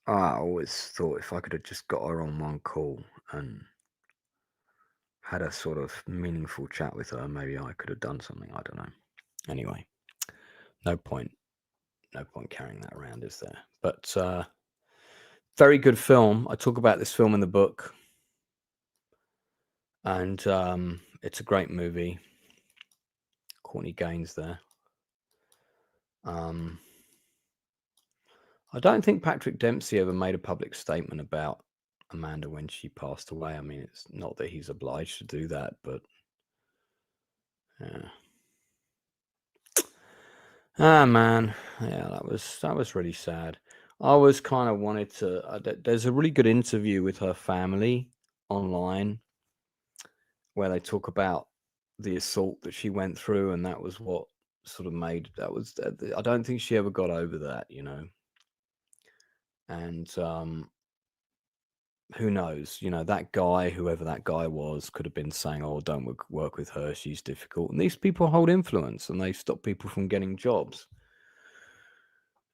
Speaker 1: I always thought if I could have just got her on one call and had a sort of meaningful chat with her, maybe I could have done something. I don't know. Anyway, no point. no point carrying that around, is there? But very good film. I talk about this film in the book, and it's a great movie. Courtney Gaines there. I don't think Patrick Dempsey ever made a public statement about Amanda when she passed away. I mean, it's not that he's obliged to do that, but yeah. Man, yeah, that was really sad. I was kind of wanted to. There's a really good interview with her family online where they talk about the assault that she went through, and that was what sort of made that was. I don't think she ever got over that, you know. And who knows? You know, that guy, whoever that guy was, could have been saying, "Oh, don't work with her; she's difficult." And these people hold influence, and they stop people from getting jobs.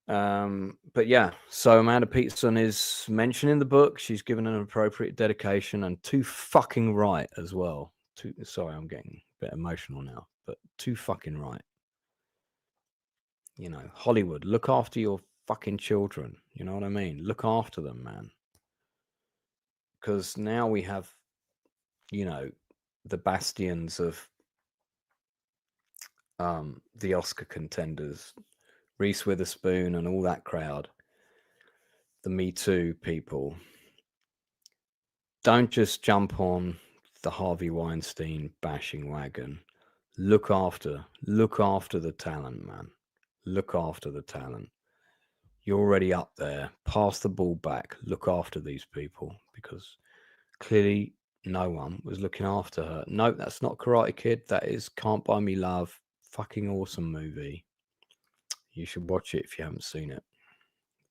Speaker 1: But yeah, so Amanda Peterson is mentioned in the book. She's given an appropriate dedication, and too fucking right as well. Sorry, I'm getting a bit emotional now, but too fucking right. You know, Hollywood, look after your fucking children. You know what I mean? Look after them, man. Because now we have, you know, the bastions of the Oscar contenders, Reese Witherspoon and all that crowd, the Me Too people. Don't just jump on the Harvey Weinstein bashing wagon. Look after the talent, man. Look after the talent. You're already up there. Pass the ball back. Look after these people, because clearly no one was looking after her. No, that's not Karate Kid. That is Can't Buy Me Love. Fucking awesome movie. You should watch it if you haven't seen it.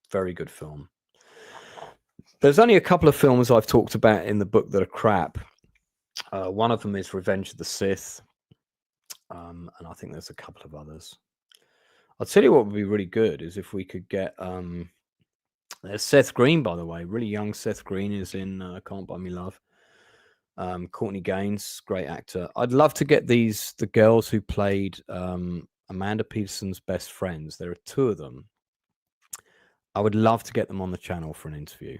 Speaker 1: Very good film. There's only a couple of films I've talked about in the book that are crap. One of them is Revenge of the Sith. And I think there's a couple of others. I'll tell you what would be really good is if we could get there's Seth Green, by the way. Really young Seth Green is in Can't Buy Me Love. Courtney Gaines, great actor. I'd love to get the girls who played Amanda Peterson's best friends. There are two of them. I would love to get them on the channel for an interview.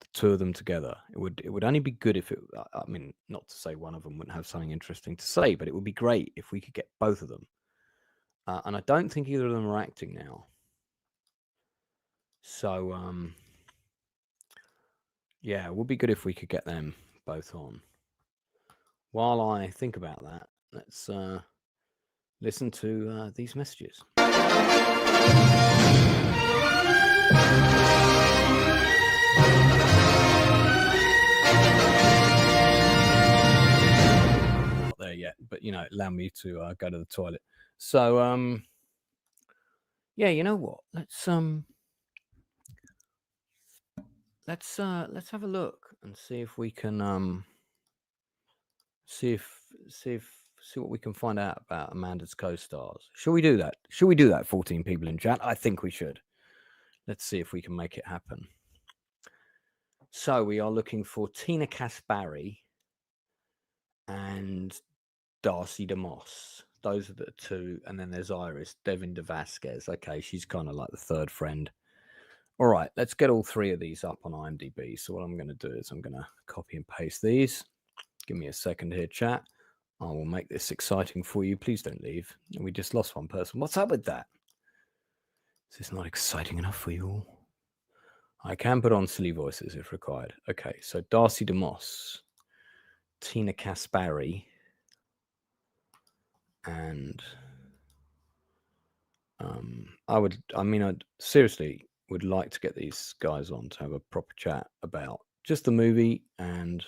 Speaker 1: The two of them together. It would only be good if it. I mean, not to say one of them wouldn't have something interesting to say, but it would be great if we could get both of them. And I don't think either of them are acting now. So yeah, it would be good if we could get them both on. While I think about that, let's listen to these messages. Not there yet, but you know, allow me to go to the toilet. So yeah, you know what? Let's have a look and see if we can see what we can find out about Amanda's co-stars. Shall we do that? Shall we do that, 14 people in chat? I think we should. Let's see if we can make it happen. So we are looking for Tina Caspari and Darcy DeMoss. Those are the two. And then there's Iris, Devinda Vasquez. Okay, she's kind of like the third friend. All right, let's get all three of these up on IMDb. So what I'm going to do is I'm going to copy and paste these. Give me a second here, chat. I will make this exciting for you. Please don't leave. We just lost one person. What's up with that? Is this not exciting enough for you all? I can put on silly voices if required. Okay, so Darcy DeMoss, Tina Caspari, and I seriously would like to get these guys on to have a proper chat about just the movie and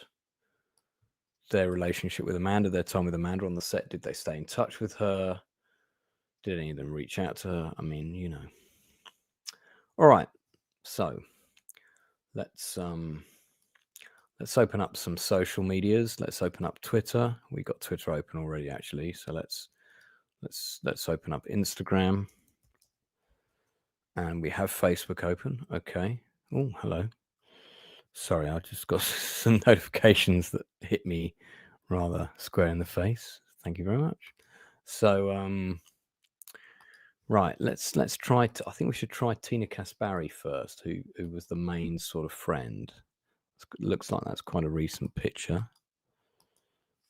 Speaker 1: their relationship with Amanda, their time with Amanda on the set. Did they stay in touch with her? Did any of them reach out to her? I mean, you know. All right, so let's open up some social medias. Let's open up Twitter. We got Twitter open already, actually. So let's open up Instagram, and we have Facebook open. Okay. Oh, hello. Sorry, I just got some notifications that hit me rather square in the face. Thank you very much. So Right, let's try. I think we should try Tina Caspari first, who was the main sort of friend. Looks like that's quite a recent picture.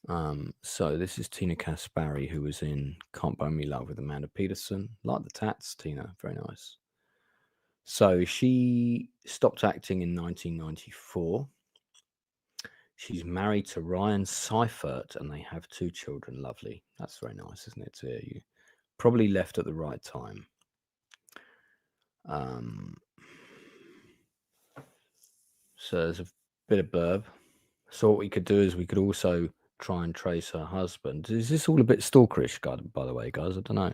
Speaker 1: So this is Tina Caspari, who was in Can't Buy Me Love with Amanda Peterson. Like the tats, Tina, very nice. So she stopped acting in 1994. She's married to Ryan Seifert, and they have 2 children. Lovely. That's very nice, isn't it? You probably left at the right time. So there's a bit of blurb. So what we could do is we could also try and trace her husband. Is this all a bit stalkerish, by the way, guys? I don't know.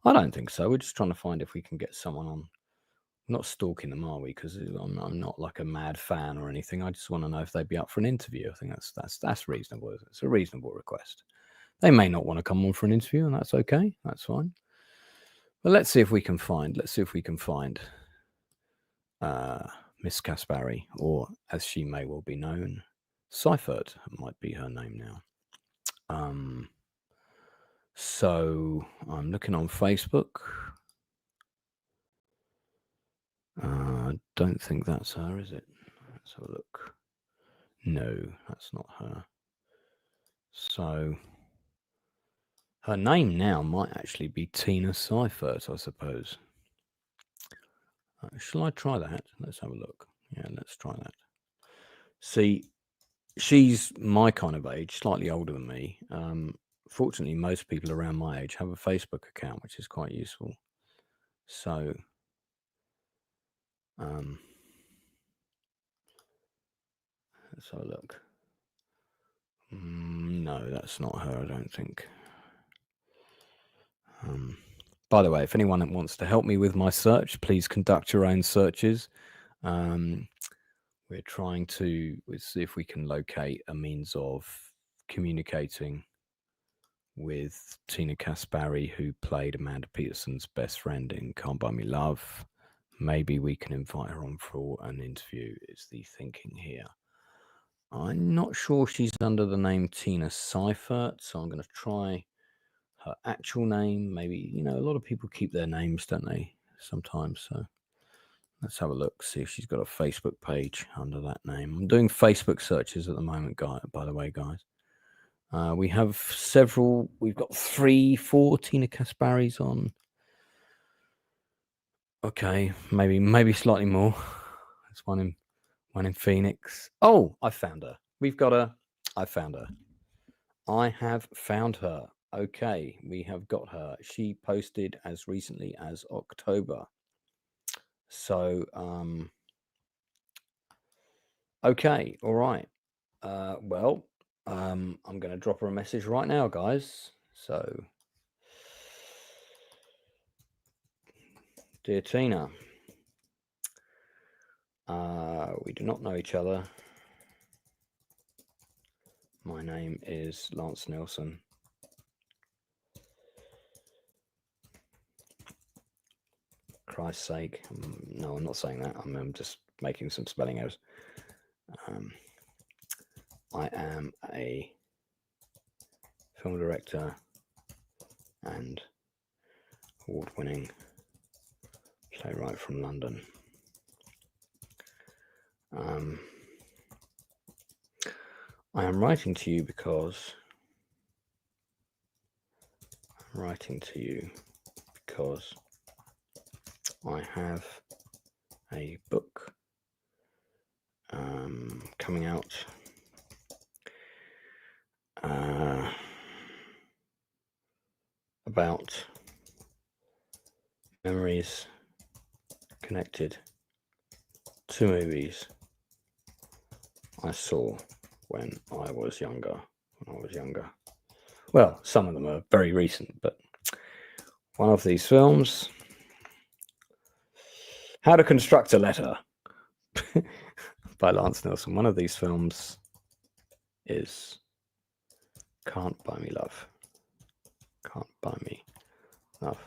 Speaker 1: I don't think so. We're just trying to find if we can get someone on. Not stalking them, are we? Because I'm not like a mad fan or anything. I just want to know if they'd be up for an interview. I think that's reasonable. It's a reasonable request. They may not want to come on for an interview, and that's okay. That's fine. But let's see if we can find. Miss Caspari, or as she may well be known, Seifert might be her name now. So I'm looking on Facebook. Don't think that's her, is it? Let's have a look. No, that's not her. So her name now might actually be Tina Seifert, I suppose. Shall I try that? Let's have a look. Yeah, let's try that. See, she's my kind of age, slightly older than me. Fortunately, most people around my age have a Facebook account, which is quite useful. So, let's have a look. No, that's not her, I don't think. By the way, if anyone wants to help me with my search, please conduct your own searches. We're trying to see if we can locate a means of communicating with Tina Caspari, who played Amanda Peterson's best friend in Can't Buy Me Love. Maybe we can invite her on for an interview, is the thinking here. I'm not sure she's under the name Tina Seifert, so I'm going to try her actual name. Maybe, a lot of people keep their names, don't they, sometimes. So let's have a look, see if she's got a Facebook page under that name. I'm doing Facebook searches at the moment, by the way, guys. We have several. We've got 3, 4 Tina Casparis on. Okay, maybe slightly more. There's one in Phoenix. Oh, I found her. I found her. I have found her. Okay, we have got her. She posted as recently as October. So, okay, all right. Well, I'm going to drop her a message right now, guys. So, dear Tina, we do not know each other. My name is Lance Nielsen. Christ's sake. No, I'm not saying that. I'm just making some spelling errors. I am a film director and award-winning playwright from London. I am writing to you because I have a book coming out about memories connected to movies I saw when I was younger. Well, some of them are very recent, but one of these films, How to Construct a Letter by Lance Nielsen. One of these films is Can't Buy Me Love. Can't Buy Me Love,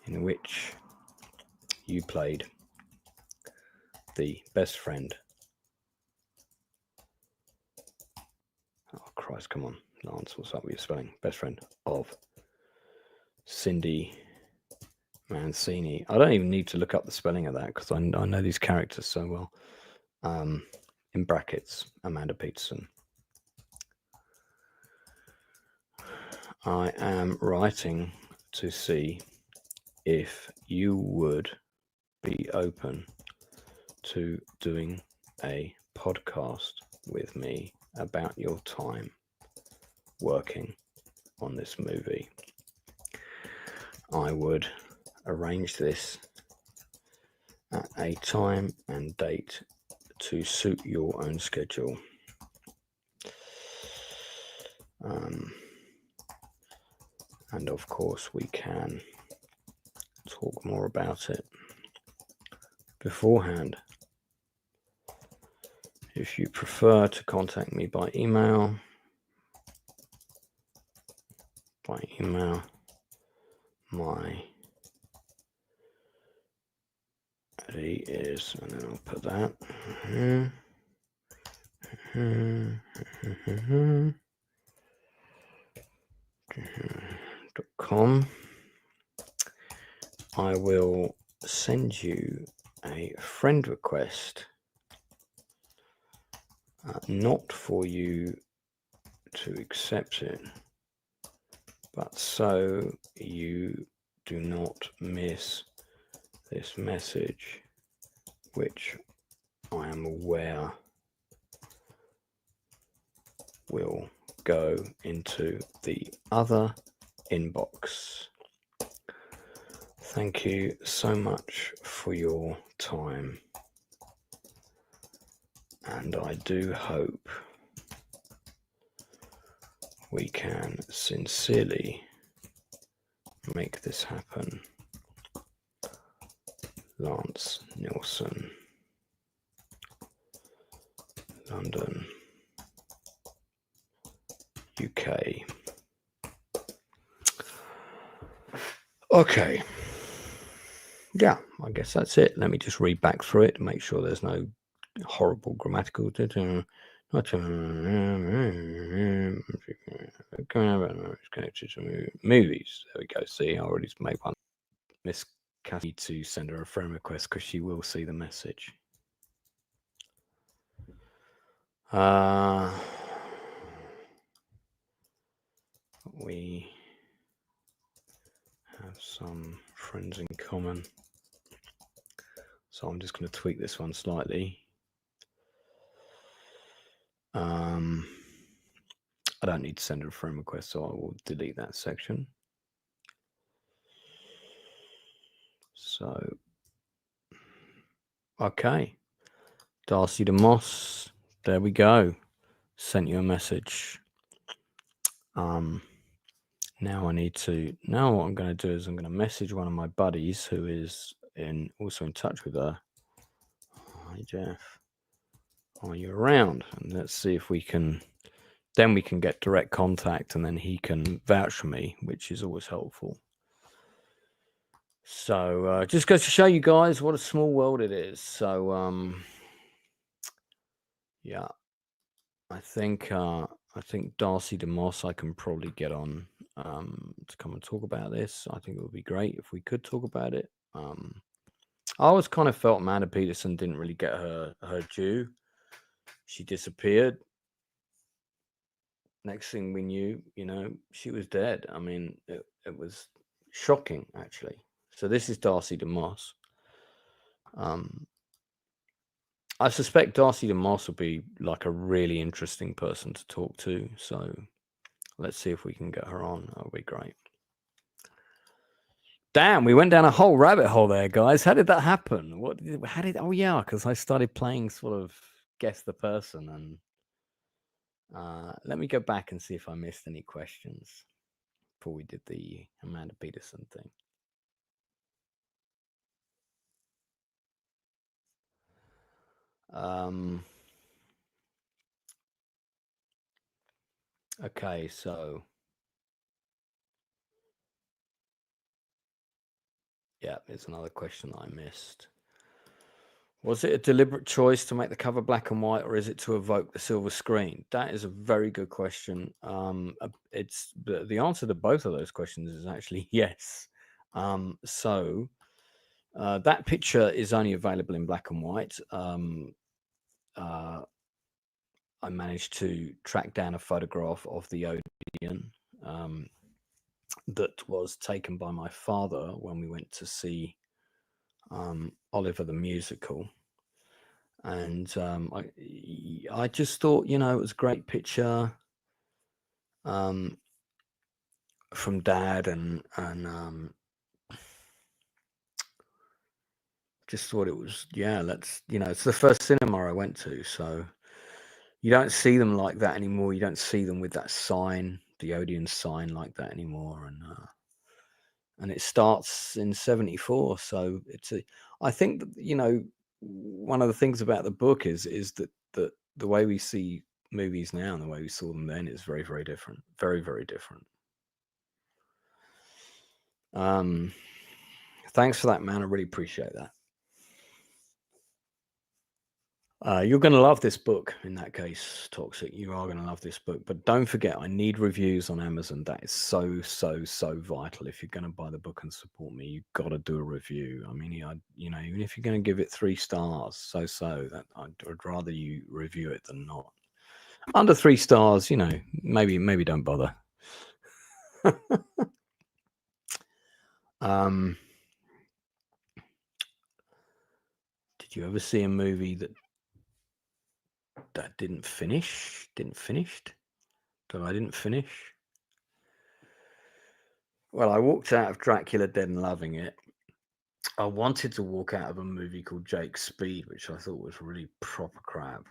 Speaker 1: in which you played the best friend. Oh, Christ, come on, Lance, what's up with your spelling? Best friend of Cindy Mancini. I don't even need to look up the spelling of that because I know these characters so well. In brackets, Amanda Peterson. I am writing to see if you would be open to doing a podcast with me about your time working on this movie. I would arrange this at a time and date to suit your own schedule. And of course we can talk more about it beforehand. If you prefer to contact me by email, my ID is, and then I'll put that. .com. I will send you a friend request, not for you to accept it, but so you do not miss this message, which I am aware will go into the other inbox. Thank you so much for your time, and I do hope we can sincerely make this happen. Lance Nielsen, London, UK. Okay. Yeah, I guess that's it. Let me just read back through it to make sure there's no horrible grammatical. Movies. There we go. See, I already made one. Miss Cassie to send her a friend request because she will see the message. We have some friends in common. So I'm just going to tweak this one slightly. I don't need to send her a friend request, so I will delete that section. So, okay. Darcy DeMoss, there we go. Sent you a message. Now what I'm going to do is I'm going to message one of my buddies who is also in touch with her. Hi, Jeff. Are you around? And let's see if we can get direct contact, and then he can vouch for me, which is always helpful. So just goes to show you guys what a small world it is. So yeah, I think Darcy DeMoss I can probably get on to come and talk about this. I think it would be great if we could talk about it. I always kind of felt Amanda Peterson didn't really get her due. She disappeared. Next thing we knew, she was dead. I mean, it was shocking, actually. So this is Darcy DeMoss. I suspect Darcy DeMoss will be like a really interesting person to talk to. So let's see if we can get her on. That'll be great. Damn, we went down a whole rabbit hole there, guys. How did that happen? Oh yeah, because I started playing sort of guess the person, and let me go back and see if I missed any questions before we did the Amanda Peterson thing. Okay, so yeah, there's another question that I missed. Was it a deliberate choice to make the cover black and white, or is it to evoke the silver screen? That is a very good question. It's the answer to both of those questions is actually yes. So that picture is only available in black and white. I managed to track down a photograph of the Odeon that was taken by my father when we went to see Oliver the musical. And I just thought, it was a great picture from Dad, and just thought it was, it's the first cinema I went to, so you don't see them like that anymore. You don't see them with that sign, the Odeon sign, like that anymore. And it starts in 1974, so I think that, one of the things about the book is that the way we see movies now and the way we saw them then is very, very different. Very, very different. Thanks for that, man. I really appreciate that. You're going to love this book in that case, Toxic. You are going to love this book. But don't forget, I need reviews on Amazon. That is so, so, so vital. If you're going to buy the book and support me, you've got to do a review. I mean, even if you're going to give it 3 stars, that I'd rather you review it than not. Under 3 stars, maybe don't bother. Did you ever see a movie that didn't finish? That I didn't finish? Well, I walked out of Dracula Dead and loving it. I wanted to walk out of a movie called Jake Speed, which I thought was really proper crap.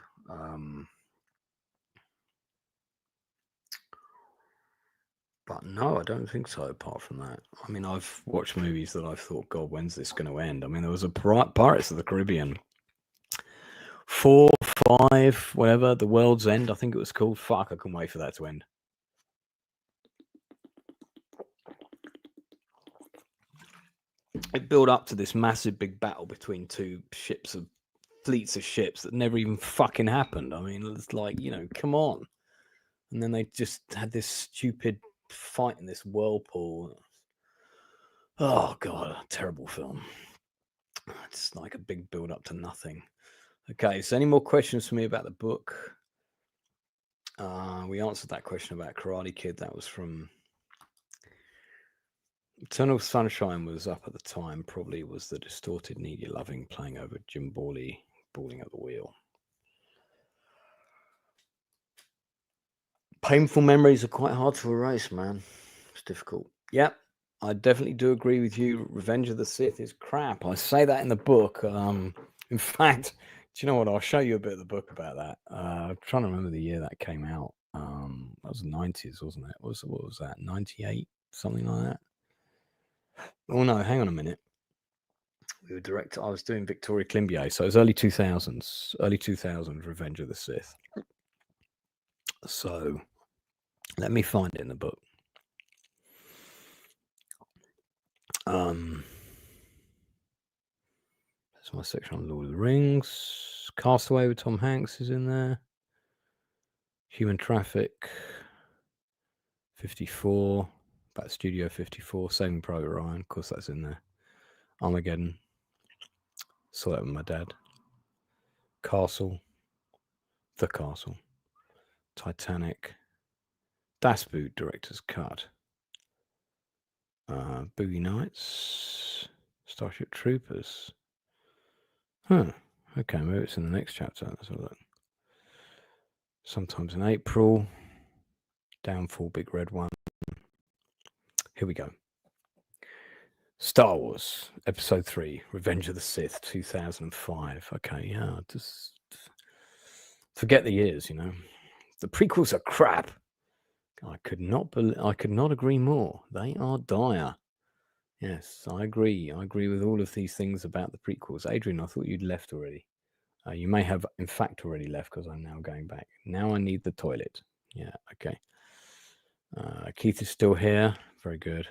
Speaker 1: But no, I don't think so, apart from that. I mean, I've watched movies that I've thought, God, when's this going to end? I mean, there was a Pirates of the Caribbean 4, 5, whatever, The World's End, I think it was called. Fuck, I couldn't wait for that to end. It built up to this massive big battle between 2 fleets of ships that never even fucking happened. I mean, it's like, come on. And then they just had this stupid fight in this whirlpool. Oh, God, a terrible film. It's like a big build up to nothing. Okay, so any more questions for me about the book? We answered that question about Karate Kid. That was from Eternal Sunshine. Was up at the time. Probably was the distorted Need Your Loving playing over Jim Borley balling at the wheel. Painful memories are quite hard to erase, man. It's difficult. Yep, I definitely do agree with you. Revenge of the Sith is crap. I say that in the book. In fact, do you know what? I'll show you a bit of the book about that. I'm trying to remember the year that came out. That was the 90s, wasn't it? What was that? 98? Something like that? Oh, no, hang on a minute. I was doing Victoria Climbier, so it was early 2000s. Early 2000s, Revenge of the Sith. So, let me find it in the book. That's my section on Lord of the Rings. Castaway with Tom Hanks is in there. Human Traffic 54. Bat Studio 54. Saving Private Ryan. Of course, that's in there. Armageddon. Saw that with my dad. Castle. The Castle. Titanic. Das Boot Director's Cut. Boogie Nights. Starship Troopers. Huh. Okay, maybe it's in the next chapter. Let's have a look. Sometimes in April. Downfall, Big Red One. Here we go. Star Wars, Episode 3, Revenge of the Sith, 2005. Okay, yeah, just forget the years, The prequels are crap. I could not agree more. They are dire. Yes, I agree. I agree with all of these things about the prequels. Adrian, I thought you'd left already. You may have, in fact, already left because I'm now going back. Now I need the toilet. Yeah, okay. Keith is still here. Very good.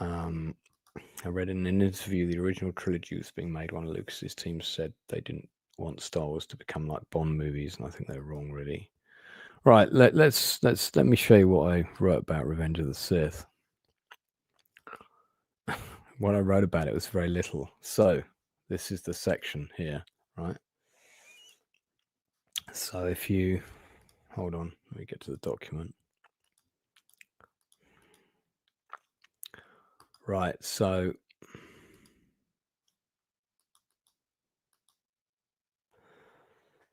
Speaker 1: I read in an interview the original trilogy was being made. One of Lucas's team said they didn't want Star Wars to become like Bond movies, and I think they're wrong, really. Right, let me show you what I wrote about Revenge of the Sith. what I wrote about it was very little. So this is the section here, right? So if you hold on, let me get to the document. Right, so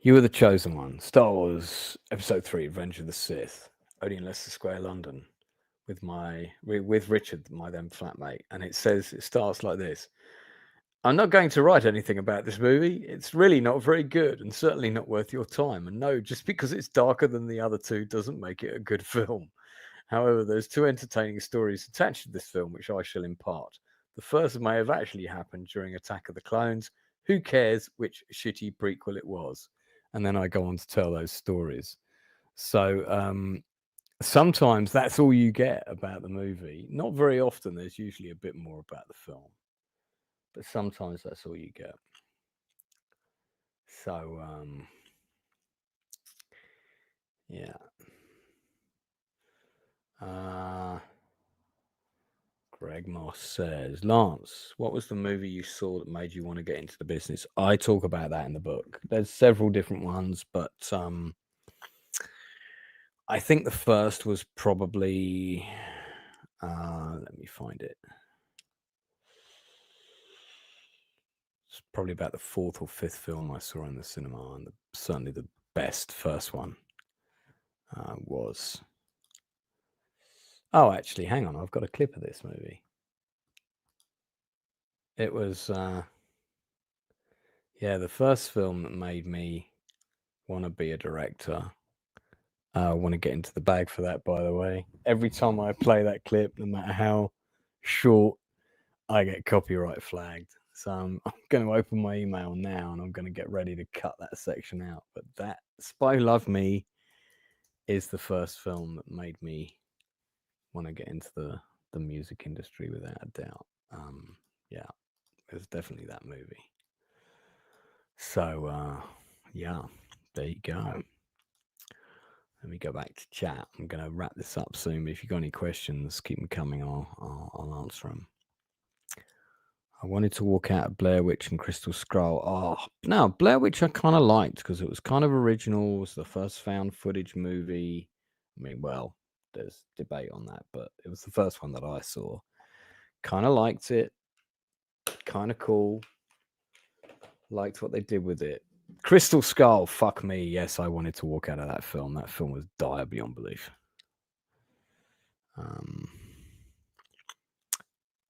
Speaker 1: you were the chosen one. Star Wars Episode 3, Revenge of the Sith, only in Leicester Square, London, with Richard, my then flatmate. And it starts like this. I'm not going to write anything about this movie. It's really not very good and certainly not worth your time. And no, just because it's darker than the other two doesn't make it a good film. However, there's 2 entertaining stories attached to this film, which I shall impart. The first may have actually happened during Attack of the Clones. Who cares which shitty prequel it was? And then I go on to tell those stories. So sometimes that's all you get about the movie. Not very often. There's usually a bit more about the film. But sometimes that's all you get. So, yeah. Greg Moss says, Lance, what was the movie you saw that made you want to get into the business? I talk about that in the book. There's several different ones, but I think the first was probably, let me find it. It's probably about the 4th or 5th film I saw in the cinema, and certainly the best first one was... Oh, actually, hang on. I've got a clip of this movie. It was, the first film that made me want to be a director. I want to get into the bag for that, by the way. Every time I play that clip, no matter how short, I get copyright flagged. So I'm going to open my email now and I'm going to get ready to cut that section out. But that Spy Who Loved Me is the first film that made me want to get into the music industry without a doubt. Yeah, it was definitely that movie. So, yeah, there you go. Let me go back to chat. I'm going to wrap this up soon. But if you've got any questions, keep them coming. I'll answer them. I wanted to walk out of Blair Witch and Crystal Skull. Oh, no, Blair Witch I kind of liked because it was kind of original. It was the first found footage movie. I mean, well, there's debate on that, but it was the first one that I saw. Kind of liked it. Kind of cool. Liked what they did with it. Crystal Skull, fuck me. Yes, I wanted to walk out of that film. That film was dire beyond belief.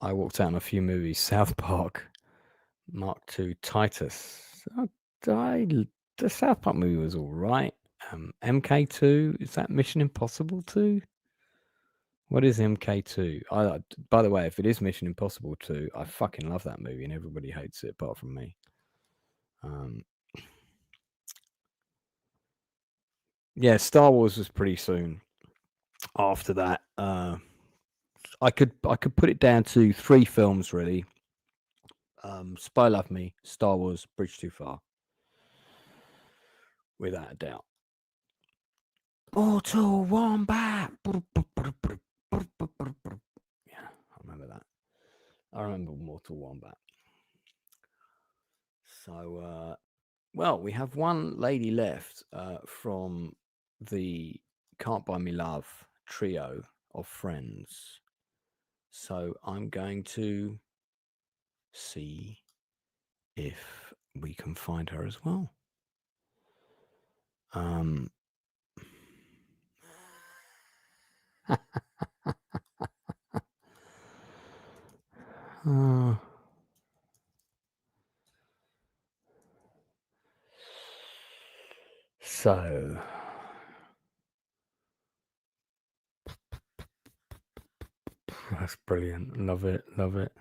Speaker 1: I walked out on a few movies. South Park, Mark II, Titus. The South Park movie was all right. MK2, is that Mission Impossible 2? What is MK2? By the way, if it is Mission Impossible 2, I fucking love that movie and everybody hates it apart from me. Yeah, Star Wars was pretty soon after that. I could put it down to 3 films really. Spy Love Me, Star Wars, Bridge Too Far. Without a doubt. Mortal Wombat. Yeah, I remember that. I remember Mortal Wombat. So, well, we have one lady left from the Can't Buy Me Love trio of friends. So I'm going to see if we can find her as well. So that's brilliant. Love it. Love it.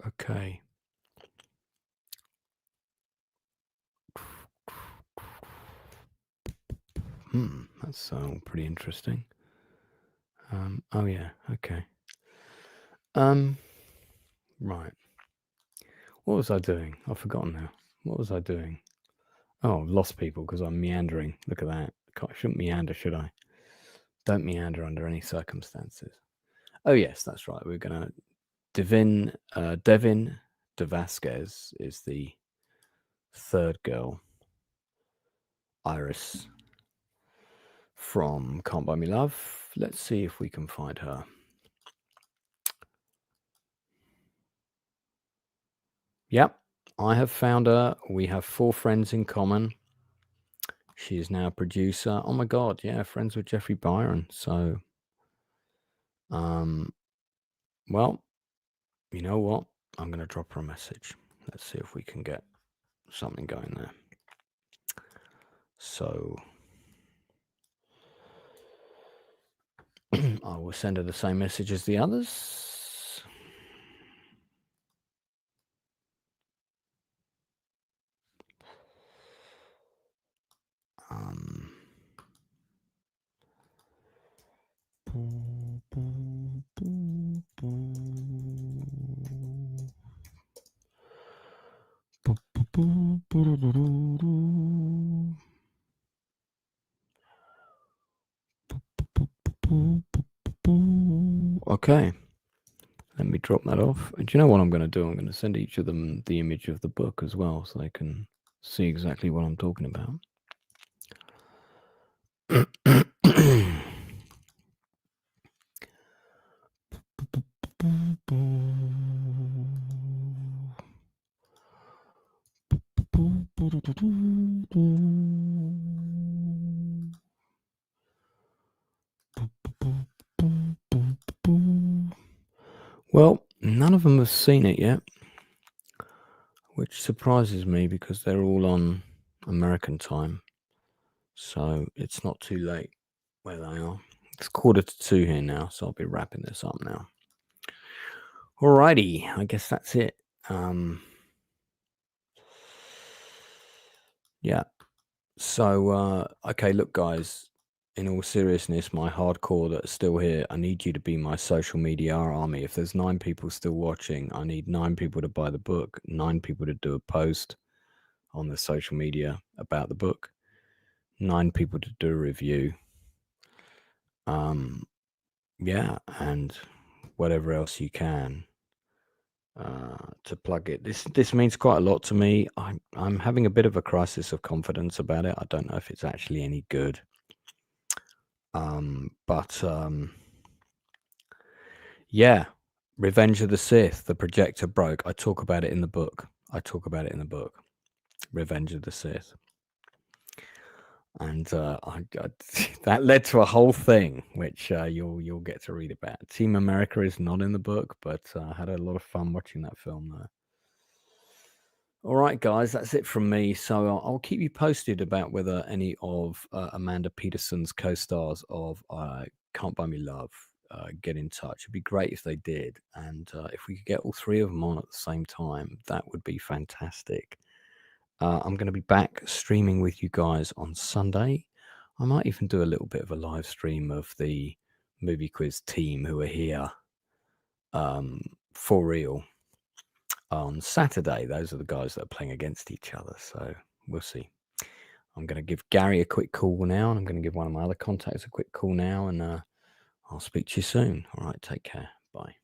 Speaker 1: Okay. That's pretty interesting. Oh yeah, okay. Right. What was I doing? I've forgotten now. What was I doing? Oh, lost people because I'm meandering. Look at that. shouldn't meander, should I? Don't meander under any circumstances. Oh yes, that's right. We're gonna Devin De Vasquez is the third girl. Iris from Can't Buy Me Love. Let's see if we can find her. Yep, I have found her. We have 4 friends in common. She is now a producer. Oh my God, yeah, friends with Jeffrey Byron. So, well, you know what? I'm going to drop her a message. Let's see if we can get something going there. So, I will send her the same message as the others. Okay, let me drop that off. Do you know what I'm going to do? I'm going to send each of them the image of the book as well, so they can see exactly what I'm talking about. Well, none of them have seen it yet, which surprises me because they're all on American time. So it's not too late where they are. It's 1:45 here now, so I'll be wrapping this up now. Alrighty, I guess that's it. Yeah. So, okay, look, guys, in all seriousness, my hardcore that are still here, I need you to be my social media army. If there's 9 people still watching, I need 9 people to buy the book, 9 people to do a post on the social media about the book, 9 people to do a review. Yeah, and whatever else you can to plug it. This means quite a lot to me. I'm having a bit of a crisis of confidence about it. I don't know if it's actually any good. But yeah, Revenge of the Sith, the projector broke. I talk about it in the book. Revenge of the Sith. And that led to a whole thing, which you'll get to read about. Team America is not in the book, but I had a lot of fun watching that film, though. All right, guys, that's it from me. So I'll keep you posted about whether any of Amanda Peterson's co-stars of Can't Buy Me Love get in touch. It'd be great if they did. And if we could get all 3 of them on at the same time, that would be fantastic. I'm going to be back streaming with you guys on Sunday. I might even do a little bit of a live stream of the movie quiz team who are here for real on Saturday. Those are the guys that are playing against each other. So we'll see. I'm going to give Gary a quick call now, and I'm going to give one of my other contacts a quick call now, and I'll speak to you soon. All right, take care. Bye.